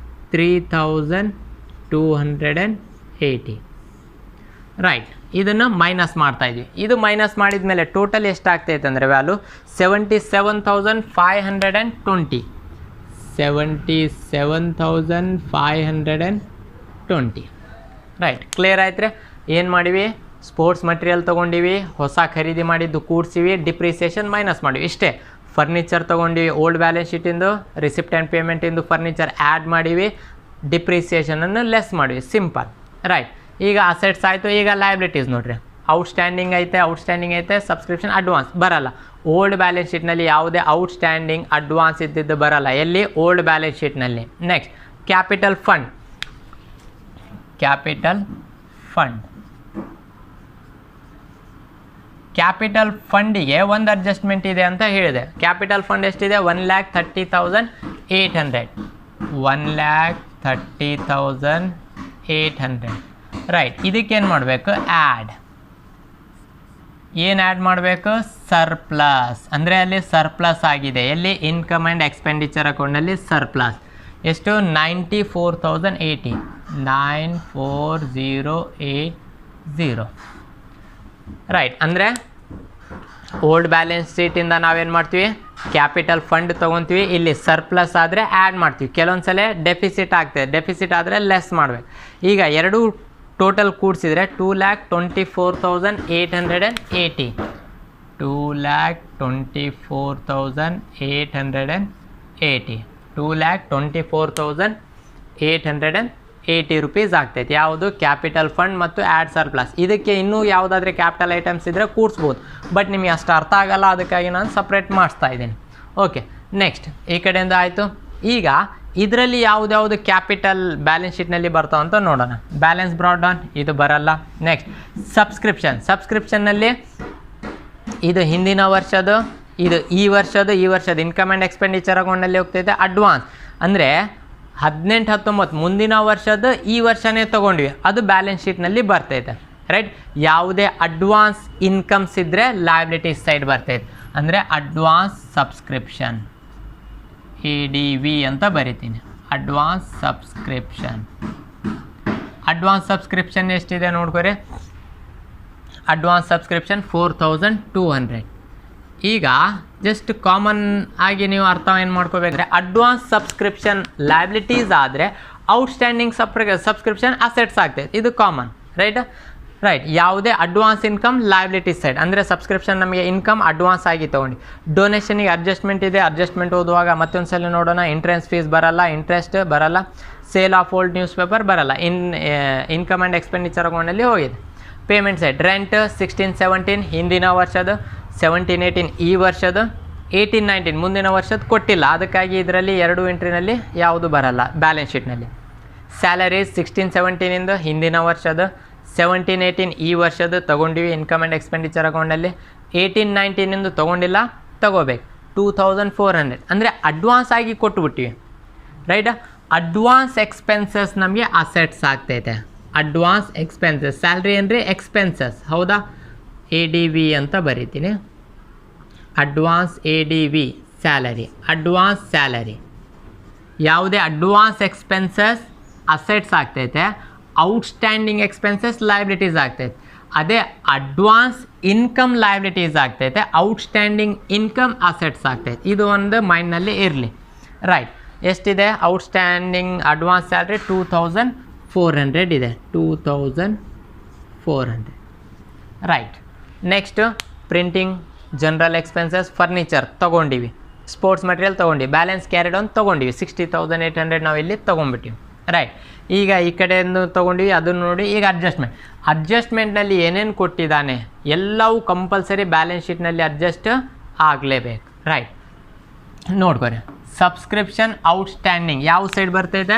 3,280. ರೈಟ್, ಇದನ್ನು ಮೈನಸ್ ಮಾಡ್ತಾಯಿದ್ವಿ. ಇದು ಮೈನಸ್ ಮಾಡಿದ ಮೇಲೆ ಟೋಟಲ್ ಎಷ್ಟಾಗ್ತೈತೆ ಅಂದರೆ ವ್ಯಾಲ್ಯೂ 77,520. 77,520. 20. ರೈಟ್, ಕ್ಲಿಯರ್ ಆಯ್ತು ರೀ. ಏನು ಮಾಡಿವಿ, ಸ್ಪೋರ್ಟ್ಸ್ ಮಟೀರಿಯಲ್ ತೊಗೊಂಡಿವಿ, ಹೊಸ ಖರೀದಿ ಮಾಡಿದ್ದು ಕೂಡಿಸಿವಿ, ಡಿಪ್ರಿಸಿಯೇಷನ್ ಮೈನಸ್ ಮಾಡಿವಿ, ಇಷ್ಟೇ. ಫರ್ನಿಚರ್ ತೊಗೊಂಡಿವಿ, ಓಲ್ಡ್ ಬ್ಯಾಲೆನ್ಸ್ ಶೀಟಿಂದು ರಿಸಿಪ್ಟ್ ಆ್ಯಂಡ್ ಪೇಮೆಂಟಿಂದು ಫರ್ನಿಚರ್ ಆ್ಯಡ್ ಮಾಡಿವಿ, ಡಿಪ್ರಿಸಿಯೇಷನನ್ನು ಲೆಸ್ ಮಾಡಿವಿ, ಸಿಂಪಲ್. ರೈಟ್, ಈಗ ಅಸೆಟ್ಸ್ ಆಯಿತು. ಈಗ ಲಯಬಿಲಿಟೀಸ್ ನೋಡಿರಿ, ಔಟ್ಸ್ಟ್ಯಾಂಡಿಂಗ್ ಐತೆ, ಸಬ್ಸ್ಕ್ರಿಪ್ಷನ್ ಅಡ್ವಾನ್ಸ್ ಬರಲ್ಲ. ಓಲ್ಡ್ ಬ್ಯಾಲೆನ್ಸ್ ಶೀಟ್ನಲ್ಲಿ ಯಾವುದೇ ಔಟ್ಸ್ಟ್ಯಾಂಡಿಂಗ್ ಅಡ್ವಾನ್ಸ್ ಇದ್ದಿದ್ದು ಬರಲ್ಲ. ಎಲ್ಲಿ? ಓಲ್ಡ್ ಬ್ಯಾಲೆನ್ಸ್ ಶೀಟ್ನಲ್ಲಿ. Next capital fund. ಕ್ಯಾಪಿಟಲ್ ಫಂಡಿಗೆ ಒಂದು ಅಡ್ಜಸ್ಟ್ಮೆಂಟ್ ಇದೆ ಅಂತ ಹೇಳಿದೆ. ಕ್ಯಾಪಿಟಲ್ ಫಂಡ್ ಎಷ್ಟಿದೆ? 1,30,800. 1,30,800. ರೈಟ್, ಇದಕ್ಕೇನು ಮಾಡಬೇಕು? ಏನು ಆ್ಯಡ್ ಮಾಡಬೇಕು? ಸರ್ಪ್ಲಸ್. ಅಂದರೆ ಅಲ್ಲಿ ಸರ್ಪ್ಲಸ್ ಆಗಿದೆ. ಎಲ್ಲಿ? ಇನ್ಕಮ್ ಆ್ಯಂಡ್ ಎಕ್ಸ್ಪೆಂಡಿಚರ್ ಅಕೌಂಟಲ್ಲಿ ಸರ್ಪ್ಲಸ್. ಎಷ್ಟು? 94,080. 94,080. ರೈಟ್, ಅಂದರೆ ಓಲ್ಡ್ ಬ್ಯಾಲೆನ್ಸ್ ಶೀಟಿಂದ ನಾವೇನು ಮಾಡ್ತೀವಿ? ಕ್ಯಾಪಿಟಲ್ ಫಂಡ್ ತೊಗೊತೀವಿ. ಇಲ್ಲಿ ಸರ್ಪ್ಲಸ್ ಆದರೆ ಆ್ಯಡ್ ಮಾಡ್ತೀವಿ. ಕೆಲವೊಂದು ಸಲ ಡೆಫಿಸಿಟ್ ಆಗ್ತದೆ, ಡೆಫಿಸಿಟ್ ಆದರೆ ಲೆಸ್ ಮಾಡಬೇಕು. ಈಗ ಎರಡು ಟೋಟಲ್ ಕೂಡಿಸಿದರೆ 2,24,880. 2,24,880. 2,24,880 ರೂಪೀಸ್ ಆಗ್ತೈತೆ. ಯಾವುದು? ಕ್ಯಾಪಿಟಲ್ ಫಂಡ್ ಮತ್ತು ಆ್ಯಡ್ ಸರ್ಪ್ಲಸ್. ಇದಕ್ಕೆ ಇನ್ನೂ ಯಾವುದಾದ್ರೂ ಕ್ಯಾಪಿಟಲ್ ಐಟಮ್ಸ್ ಇದ್ದರೆ ಕೂಡಿಸ್ಬೋದು, ಬಟ್ ನಿಮಗೆ ಅಷ್ಟು ಅರ್ಥ ಆಗಲ್ಲ, ಅದಕ್ಕಾಗಿ ನಾನು ಸಪ್ರೇಟ್ ಮಾಡಿಸ್ತಾ ಇದ್ದೀನಿ. ಓಕೆ, ನೆಕ್ಸ್ಟ್ ಈ ಕಡೆಯಿಂದ ಆಯಿತು. ಈಗ ಇದರಲ್ಲಿ ಯಾವುದ್ಯಾವುದು ಕ್ಯಾಪಿಟಲ್ ಬ್ಯಾಲೆನ್ಸ್ ಶೀಟ್ನಲ್ಲಿ ಬರ್ತಾವೆ ಅಂತ ನೋಡೋಣ. ಬ್ಯಾಲೆನ್ಸ್ ಬ್ರಾಟ್ ಡೌನ್ ಇದು ಬರಲ್ಲ. ನೆಕ್ಸ್ಟ್ ಸಬ್ಸ್ಕ್ರಿಪ್ಷನ್ನಲ್ಲಿ ಇದು ಹಿಂದಿನ ವರ್ಷದ, ಇದು ಈ ವರ್ಷದ ಇನ್ಕಮ್ ಆ್ಯಂಡ್ ಎಕ್ಸ್ಪೆಂಡಿಚರ್ ಅಕೌಂಟಲ್ಲಿ ಹೋಗ್ತೈತೆ. ಅಡ್ವಾನ್ಸ್ ಅಂದರೆ 18-19 ಮುಂದಿನ ವರ್ಷದ ಈ ವರ್ಷನೇ ತೊಗೊಂಡ್ವಿ, ಅದು ಬ್ಯಾಲೆನ್ಸ್ ಶೀಟ್ನಲ್ಲಿ ಬರ್ತೈತೆ. ರೈಟ್, ಯಾವುದೇ ಅಡ್ವಾನ್ಸ್ ಇನ್ಕಮ್ಸ್ ಇದ್ದರೆ ಲಯಬಿಲಿಟೀಸ್ ಸೈಡ್ ಬರ್ತೈತೆ. ಅಂದರೆ ಅಡ್ವಾನ್ಸ್ ಸಬ್ಸ್ಕ್ರಿಪ್ಷನ್, ADV ಅಂತ ಬರಿತೀನಿ. ಅಡ್ವಾನ್ಸ್ ಸಬ್ಸ್ಕ್ರಿಪ್ಷನ್ ಎಷ್ಟಿದೆ ನೋಡ್ಕೊರಿ. Advance subscription 4,200. ಈಗ ಜಸ್ಟ್ ಕಾಮನ್ ಆಗಿ ನೀವು ಅರ್ಥ ಏನು ಮಾಡ್ಕೋಬೇಕಂದ್ರೆ, ಅಡ್ವಾನ್ಸ್ ಸಬ್ಸ್ಕ್ರಿಪ್ಷನ್ ಲಯಬಿಲಿಟೀಸ್ ಆದರೆ ಔಟ್ಸ್ಟ್ಯಾಂಡಿಂಗ್ ಸಬ್ಸ್ಕ್ರಿಪ್ಷನ್ ಅಸೆಟ್ಸ್ ಆಗ್ತೈತೆ. ಇದು ಕಾಮನ್. ರೈಟ್, ಯಾವುದೇ ಅಡ್ವಾನ್ಸ್ ಇನ್ಕಮ್ ಲಯಬಿಲಿಟೀಸ್ ಸೈಡ್. ಅಂದರೆ ಸಬ್ಸ್ಕ್ರಿಪ್ಷನ್ ನಮಗೆ ಇನ್ಕಮ್ ಅಡ್ವಾನ್ಸ್ ಆಗಿ ತೊಗೊಂಡು, ಡೊನೇಷನಿಗೆ ಅಡ್ಜಸ್ಟ್ಮೆಂಟ್ ಇದೆ. ಅಡ್ಜಸ್ಟ್ಮೆಂಟ್ ಓದುವಾಗ ಮತ್ತೊಂದು ಸಲ ನೋಡೋಣ. ಇಂಟ್ರೆನ್ಸ್ ಫೀಸ್ ಬರಲ್ಲ, ಇಂಟ್ರೆಸ್ಟ್ ಬರಲ್ಲ, sale of old news paper ಬರಲ್ಲ. ಇನ್ಕಮ್ ಆ್ಯಂಡ್ ಎಕ್ಸ್ಪೆಂಡಿಚರ್ ಅಕೌಂಟಲ್ಲಿ ಹೋಗಿದೆ. ಪೇಮೆಂಟ್ ಸೈಡ್ ರೆಂಟ್ 16-17 ಹಿಂದಿನ ವರ್ಷದ, 17-18 ಈ ವರ್ಷದ, 18-19 ಮುಂದಿನ ವರ್ಷದ ಕೊಟ್ಟಿಲ್ಲ. ಅದಕ್ಕಾಗಿ ಇದರಲ್ಲಿ ಎರಡು ಎಂಟ್ರಿನಲ್ಲಿ ಯಾವುದು ಬರಲ್ಲ ಬ್ಯಾಲೆನ್ಸ್ ಶೀಟ್ನಲ್ಲಿ. ಸ್ಯಾಲರೀಸ್ 16-17 ಹಿಂದಿನ ವರ್ಷದ, 17-18 ಈ ವರ್ಷದ ತೊಗೊಂಡಿವಿ ಇನ್ಕಮ್ ಆ್ಯಂಡ್ ಎಕ್ಸ್ಪೆಂಡಿಚರ್ ಅಕೌಂಟಲ್ಲಿ. 18-19 ತೊಗೊಂಡಿಲ್ಲ, ತೊಗೋಬೇಕು. 2,400 ಅಂದರೆ ಅಡ್ವಾನ್ಸ್ ಆಗಿ ಕೊಟ್ಬಿಟ್ಟಿವಿ. ರೈಟ್, ಅಡ್ವಾನ್ಸ್ ಎಕ್ಸ್ಪೆನ್ಸಸ್ ನಮಗೆ ಅಸೆಟ್ಸ್ ಆಗ್ತೈತೆ. ಅಡ್ವಾನ್ಸ್ ಎಕ್ಸ್ಪೆನ್ಸಸ್, ಸ್ಯಾಲ್ರಿ ಅಂದರೆ ಎಕ್ಸ್ಪೆನ್ಸಸ್, ಹೌದಾ? ADV ಅಂತ ಬರೀತೀನಿ. Advance ADV salary, advance salary. ಯಾವುದೇ ಅಡ್ವಾನ್ಸ್ ಎಕ್ಸ್ಪೆನ್ಸಸ್ ಅಸೆಟ್ಸ್ ಆಗ್ತೈತೆ, ಔಟ್ಸ್ಟ್ಯಾಂಡಿಂಗ್ ಎಕ್ಸ್ಪೆನ್ಸಸ್ ಲಯಬಿಲಿಟೀಸ್ ಆಗ್ತೈತೆ. ಅದೇ ಅಡ್ವಾನ್ಸ್ ಇನ್ಕಮ್ ಲಯಬಿಲಿಟೀಸ್ ಆಗ್ತೈತೆ, ಔಟ್ಸ್ಟ್ಯಾಂಡಿಂಗ್ ಇನ್ಕಮ್ ಅಸೆಟ್ಸ್ ಆಗ್ತೈತೆ. ಇದು ಒಂದು ಮೈಂಡ್ನಲ್ಲಿ ಇರಲಿ. ರೈಟ್, ಎಷ್ಟಿದೆ ಔಟ್ಸ್ಟ್ಯಾಂಡಿಂಗ್ ಅಡ್ವಾನ್ಸ್ ಸ್ಯಾಲ್ರಿ? 2,400 ಇದೆ. 2,400. Right, next printing general expenses, furniture ತೊಗೊಂಡಿವಿ, ಸ್ಪೋರ್ಟ್ಸ್ ಮಟೀರಿಯಲ್ ತೊಗೊಂಡಿವಿ, ಬ್ಯಾಲೆನ್ಸ್ ಕ್ಯಾರಿಡ್ ಆನ್ ತೊಗೊಂಡಿವಿ. 60,800 ನಾವು ಇಲ್ಲಿ ತೊಗೊಂಡ್ಬಿಟ್ಟಿವಿ. ರೈಟ್, ಈಗ ಈ ಕಡೆಯಿಂದ ತೊಗೊಂಡಿವಿ, ಅದನ್ನು ನೋಡಿ. ಈಗ ಅಡ್ಜಸ್ಟ್ಮೆಂಟ್ನಲ್ಲಿ ಏನೇನು ಕೊಟ್ಟಿದ್ದಾನೆ ಎಲ್ಲವೂ ಕಂಪಲ್ಸರಿ ಬ್ಯಾಲೆನ್ಸ್ ಶೀಟ್ನಲ್ಲಿ ಅಡ್ಜಸ್ಟ್ ಆಗಲೇಬೇಕು. ರೈಟ್, ನೋಡ್ಕೊರಿ. ಸಬ್ಸ್ಕ್ರಿಪ್ಷನ್ ಔಟ್ಸ್ಟ್ಯಾಂಡಿಂಗ್ ಯಾವ ಸೈಡ್ ಬರ್ತೈತೆ?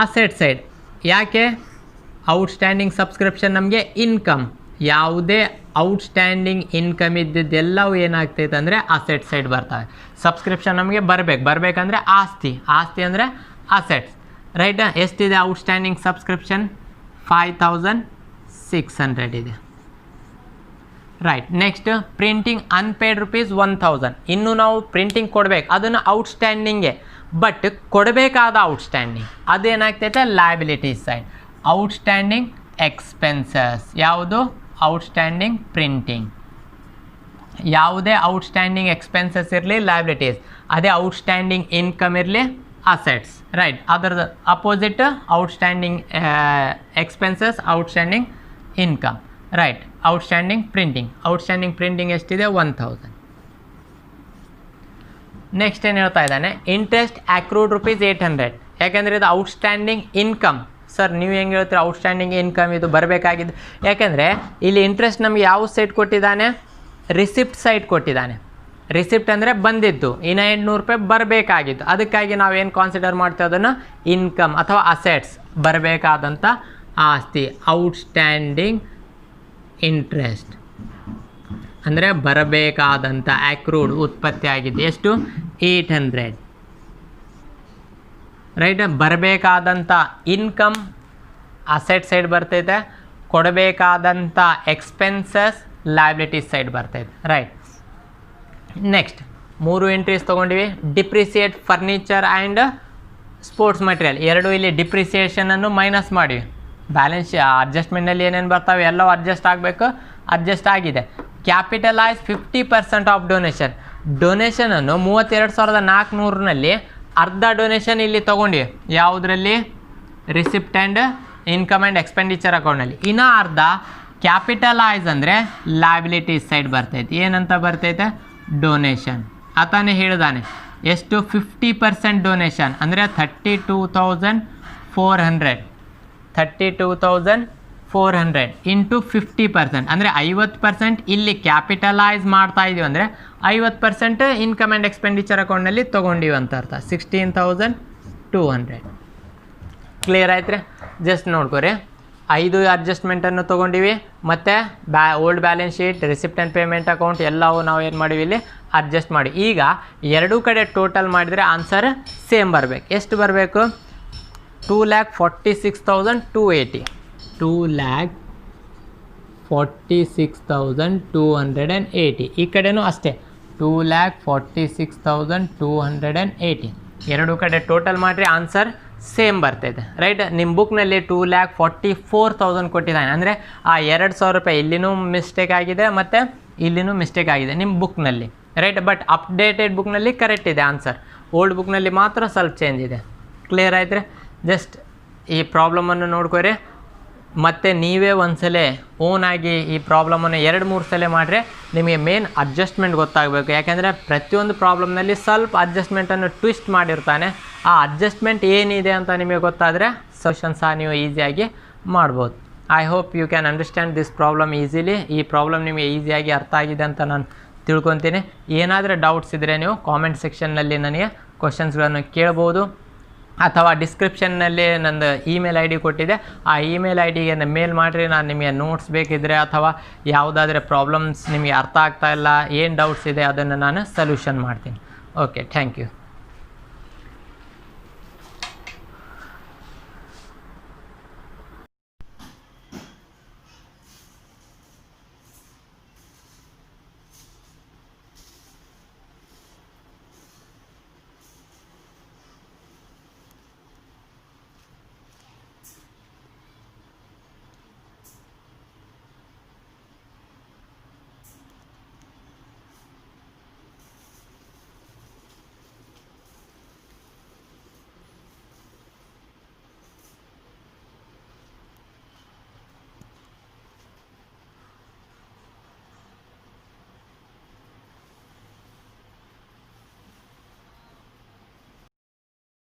Asset side. ಯಾಕೆ? ಔಟ್ಸ್ಟ್ಯಾಂಡಿಂಗ್ ಸಬ್ಸ್ಕ್ರಿಪ್ಷನ್ ನಮಗೆ ಇನ್ಕಮ್. ಯಾವುದೇ ಔಟ್ಸ್ಟ್ಯಾಂಡಿಂಗ್ ಇನ್ಕಮ್ ಇದ್ದಿದ್ದೆಲ್ಲವೂ ಏನಾಗ್ತೈತೆ ಅಂದರೆ ಅಸೆಟ್ ಸೈಡ್ ಬರ್ತವೆ. ಸಬ್ಸ್ಕ್ರಿಪ್ಷನ್ ನಮಗೆ ಬರಬೇಕಂದ್ರೆ ಆಸ್ತಿ ಅಂದರೆ ಅಸೆಟ್ಸ್. ರೈಟ್, ಎಷ್ಟಿದೆ ಔಟ್ಸ್ಟ್ಯಾಂಡಿಂಗ್ ಸಬ್ಸ್ಕ್ರಿಪ್ಷನ್? 5,600 ಇದೆ. Right, next printing unpaid rupees 1,000. ಇನ್ನೂ ನಾವು ಪ್ರಿಂಟಿಂಗ್ ಕೊಡಬೇಕು, ಅದನ್ನು ಔಟ್ಸ್ಟ್ಯಾಂಡಿಂಗೇ, ಬಟ್ ಕೊಡಬೇಕಾದ ಔಟ್ಸ್ಟ್ಯಾಂಡಿಂಗ್ ಅದೇನಾಗ್ತೈತೆ? Liabilities side. ಔಟ್ಸ್ಟ್ಯಾಂಡಿಂಗ್ ಎಕ್ಸ್ಪೆನ್ಸಸ್ ಯಾವುದು? Outstanding printing. ಯಾವುದೇ ಔಟ್ಸ್ಟ್ಯಾಂಡಿಂಗ್ ಎಕ್ಸ್ಪೆನ್ಸಸ್ ಇರಲಿ ಲಯಬಿಲಿಟೀಸ್, ಅದೇ ಔಟ್ಸ್ಟ್ಯಾಂಡಿಂಗ್ ಇನ್ಕಮ್ ಇರಲಿ ಅಸೆಟ್ಸ್ ರೈಟ್. ಅದರದ್ದು opposite outstanding expenses, outstanding income right. Outstanding printing ಎಷ್ಟಿದೆ 1000. ನೆಕ್ಸ್ಟ್ ಏನು ಹೇಳ್ತಾ ಇದ್ದಾನೆ, ಇಂಟ್ರೆಸ್ಟ್ ಅಕ್ರೂಡ್ ₹800. ಯಾಕೆಂದರೆ ಇದು ಔಟ್ಸ್ಟ್ಯಾಂಡಿಂಗ್ ಇನ್ಕಮ್. ಸರ್ ನೀವು ಹೆಂಗೆ ಹೇಳ್ತೀರ ಔಟ್ಸ್ಟ್ಯಾಂಡಿಂಗ್ ಇನ್ಕಮ್ ಇದು ಬರಬೇಕಾಗಿದ್ದು? ಯಾಕೆಂದರೆ ಇಲ್ಲಿ ಇಂಟ್ರೆಸ್ಟ್ ನಮಗೆ ಯಾವ ಸೈಡ್ ಕೊಟ್ಟಿದ್ದಾನೆ, ರಿಸಿಪ್ಟ್ ಸೈಡ್ ಕೊಟ್ಟಿದ್ದಾನೆ. ರಿಸಿಪ್ಟ್ ಅಂದರೆ ಬಂದಿದ್ದು, ಇನ್ನು ₹800 ಬರಬೇಕಾಗಿತ್ತು. ಅದಕ್ಕಾಗಿ ನಾವೇನು ಕಾನ್ಸಿಡರ್ ಮಾಡ್ತೀವಿ ಅದನ್ನು ಇನ್ಕಮ್ ಅಥವಾ ಅಸೆಟ್ಸ್, ಬರಬೇಕಾದಂಥ ಆಸ್ತಿ. ಔಟ್ಸ್ಟ್ಯಾಂಡಿಂಗ್ ಇಂಟ್ರೆಸ್ಟ್ ಅಂದರೆ ಬರಬೇಕಾದಂಥ ಅಕ್ರೂಡ್ ಉತ್ಪತ್ತಿ ಆಗಿದ್ದು ಎಷ್ಟು 800 ರೈಟ್. ಬರಬೇಕಾದಂಥ ಇನ್ಕಮ್ ಅಸೆಟ್ ಸೈಡ್ ಬರ್ತೈತೆ, ಕೊಡಬೇಕಾದಂಥ ಎಕ್ಸ್ಪೆನ್ಸಸ್ ಲಯಬಿಲಿಟೀಸ್ ಸೈಡ್ ಬರ್ತೈತೆ ರೈಟ್. ನೆಕ್ಸ್ಟ್ 3 ಎಂಟ್ರೀಸ್ ತೊಗೊಂಡಿವಿ. Depreciate furniture and sports material, ಎರಡು ಇಲ್ಲಿ ಡಿಪ್ರಿಸಿಯೇಷನನ್ನು ಮೈನಸ್ ಮಾಡಿವಿ. ಬ್ಯಾಲೆನ್ಸ್ ಅಡ್ಜಸ್ಟ್ಮೆಂಟಲ್ಲಿ ಏನೇನು ಬರ್ತಾವೆ ಎಲ್ಲವೂ ಅಡ್ಜಸ್ಟ್ ಆಗಬೇಕು, ಅಡ್ಜಸ್ಟ್ ಆಗಿದೆ. ಕ್ಯಾಪಿಟಲೈಸ್ 50% ಆಫ್ ಡೊನೇಷನ್, ಡೊನೇಷನನ್ನು 32,400ನಲ್ಲಿ ಅರ್ಧ ಡೊನೇಷನ್ ಇಲ್ಲಿ ತೊಗೊಂಡಿವಿ. ಯಾವುದರಲ್ಲಿ, receipt and income and expenditure ಅಕೌಂಟ್ನಲ್ಲಿ. ಇನ್ನೂ ಅರ್ಧ ಕ್ಯಾಪಿಟಲೈಸ್ ಅಂದರೆ ಲಯಬಿಲಿಟೀಸ್ ಸೈಡ್ ಬರ್ತೈತೆ. ಏನಂತ ಬರ್ತೈತೆ, ಡೊನೇಷನ್. ಆತನೇ ಹೇಳಿದಾನೆ ಎಷ್ಟು 50% ಡೊನೇಷನ್ ಅಂದರೆ 32,400 ಇಂಟು 50% ಅಂದರೆ 50% ಇಲ್ಲಿ ಕ್ಯಾಪಿಟಲೈಸ್ ಮಾಡ್ತಾ ಇದೀವಿ ಅಂದರೆ 50% ಇನ್ಕಮ್ ಆ್ಯಂಡ್ ಎಕ್ಸ್ಪೆಂಡಿಚರ್ ಅಕೌಂಟ್ನಲ್ಲಿ ತೊಗೊಂಡಿವಿ ಅಂತ ಅರ್ಥ. 16,200 ಕ್ಲಿಯರ್ ಆಯ್ತು ರೀ. ಜಸ್ಟ್ ನೋಡ್ಕೊರಿ, 5 ಅಡ್ಜಸ್ಟ್ಮೆಂಟನ್ನು ತೊಗೊಂಡಿವಿ ಮತ್ತು old balance sheet, receipt and payment account ಎಲ್ಲವೂ ನಾವು ಏನು ಮಾಡಿವಿ ಇಲ್ಲಿ ಅಡ್ಜಸ್ಟ್ ಮಾಡಿ. ಈಗ ಎರಡೂ ಕಡೆ ಟೋಟಲ್ ಮಾಡಿದರೆ ಆನ್ಸರ್ ಸೇಮ್ ಬರಬೇಕು. ಎಷ್ಟು ಬರಬೇಕು, 2,46,280. 2,46,280. ಈ ಕಡೆನೂ ಅಷ್ಟೇ 2,46,280. ಎರಡೂ ಕಡೆ ಟೋಟಲ್ ಮಾಡಿರಿ ಆನ್ಸರ್ ಸೇಮ್ ಬರ್ತೈತೆ ರೈಟ್. ನಿಮ್ಮ ಬುಕ್ನಲ್ಲಿ 2,44,000 ಕೊಟ್ಟಿದ್ದಾನೆ ಅಂದರೆ ಆ ₹2,000 ಇಲ್ಲಿನೂ ಮಿಸ್ಟೇಕ್ ಆಗಿದೆ ಮತ್ತು ಇಲ್ಲಿನೂ ಮಿಸ್ಟೇಕ್ ಆಗಿದೆ ನಿಮ್ಮ ಬುಕ್ನಲ್ಲಿ ರೈಟ್. ಬಟ್ ಅಪ್ಡೇಟೆಡ್ ಬುಕ್ನಲ್ಲಿ ಕರೆಕ್ಟ್ ಇದೆ ಆನ್ಸರ್, ಓಲ್ಡ್ ಬುಕ್ನಲ್ಲಿ ಮಾತ್ರ ಸ್ವಲ್ಪ ಚೇಂಜ್ ಇದೆ. ಕ್ಲಿಯರ್ ಆಯ್ತು ರೀ. ಜಸ್ಟ್ ಈ ಪ್ರಾಬ್ಲಮನ್ನು ನೋಡ್ಕೊರಿ, ಮತ್ತು ನೀವೇ ಒಂದ್ಸಲ ಓನಾಗಿ ಈ ಪ್ರಾಬ್ಲಮನ್ನು 2-3 ಸಲ ಮಾಡಿದ್ರೆ ನಿಮಗೆ ಮೇನ್ ಅಡ್ಜಸ್ಟ್ಮೆಂಟ್ ಗೊತ್ತಾಗಬೇಕು. ಯಾಕೆಂದರೆ ಪ್ರತಿಯೊಂದು ಪ್ರಾಬ್ಲಮ್ನಲ್ಲಿ ಸ್ವಲ್ಪ ಅಡ್ಜಸ್ಟ್ಮೆಂಟನ್ನು ಟ್ವಿಸ್ಟ್ ಮಾಡಿರ್ತಾನೆ. ಆ ಅಡ್ಜಸ್ಟ್ಮೆಂಟ್ ಏನಿದೆ ಅಂತ ನಿಮಗೆ ಗೊತ್ತಾದರೆ ಸೊಲ್ಯೂಷನ್ ಸಹ ನೀವು ಈಸಿಯಾಗಿ ಮಾಡ್ಬೋದು. I hope you can understand this problem easily. ಈ ಪ್ರಾಬ್ಲಮ್ ನಿಮಗೆ ಈಸಿಯಾಗಿ ಅರ್ಥ ಆಗಿದೆ ಅಂತ ನಾನು ತಿಳ್ಕೊತೀನಿ. ಏನಾದರೂ ಡೌಟ್ಸ್ ಇದ್ದರೆ ನೀವು ಕಾಮೆಂಟ್ ಸೆಕ್ಷನ್ನಲ್ಲಿ ನನಗೆ ಕ್ವಶನ್ಸ್ಗಳನ್ನು ಕೇಳ್ಬೋದು, ಅಥವಾ ಡಿಸ್ಕ್ರಿಪ್ಷನ್ನಲ್ಲಿ ನಂದು ಇಮೇಲ್ ID ಕೊಟ್ಟಿದೆ. ಆ ಇಮೇಲ್ IDಗೆ ಮೇಲ್ ಮಾಡಿರಿ. ನಾನು ನಿಮಗೆ ನೋಟ್ಸ್ ಬೇಕಿದ್ದರೆ ಅಥವಾ ಯಾವುದಾದ್ರೆ ಪ್ರಾಬ್ಲಮ್ಸ್ ನಿಮಗೆ ಅರ್ಥ ಆಗ್ತಾ ಇಲ್ಲ, ಏನು ಡೌಟ್ಸ್ ಇದೆ ಅದನ್ನು ನಾನು ಸೊಲ್ಯೂಷನ್ ಮಾಡ್ತೀನಿ. Okay, thank you.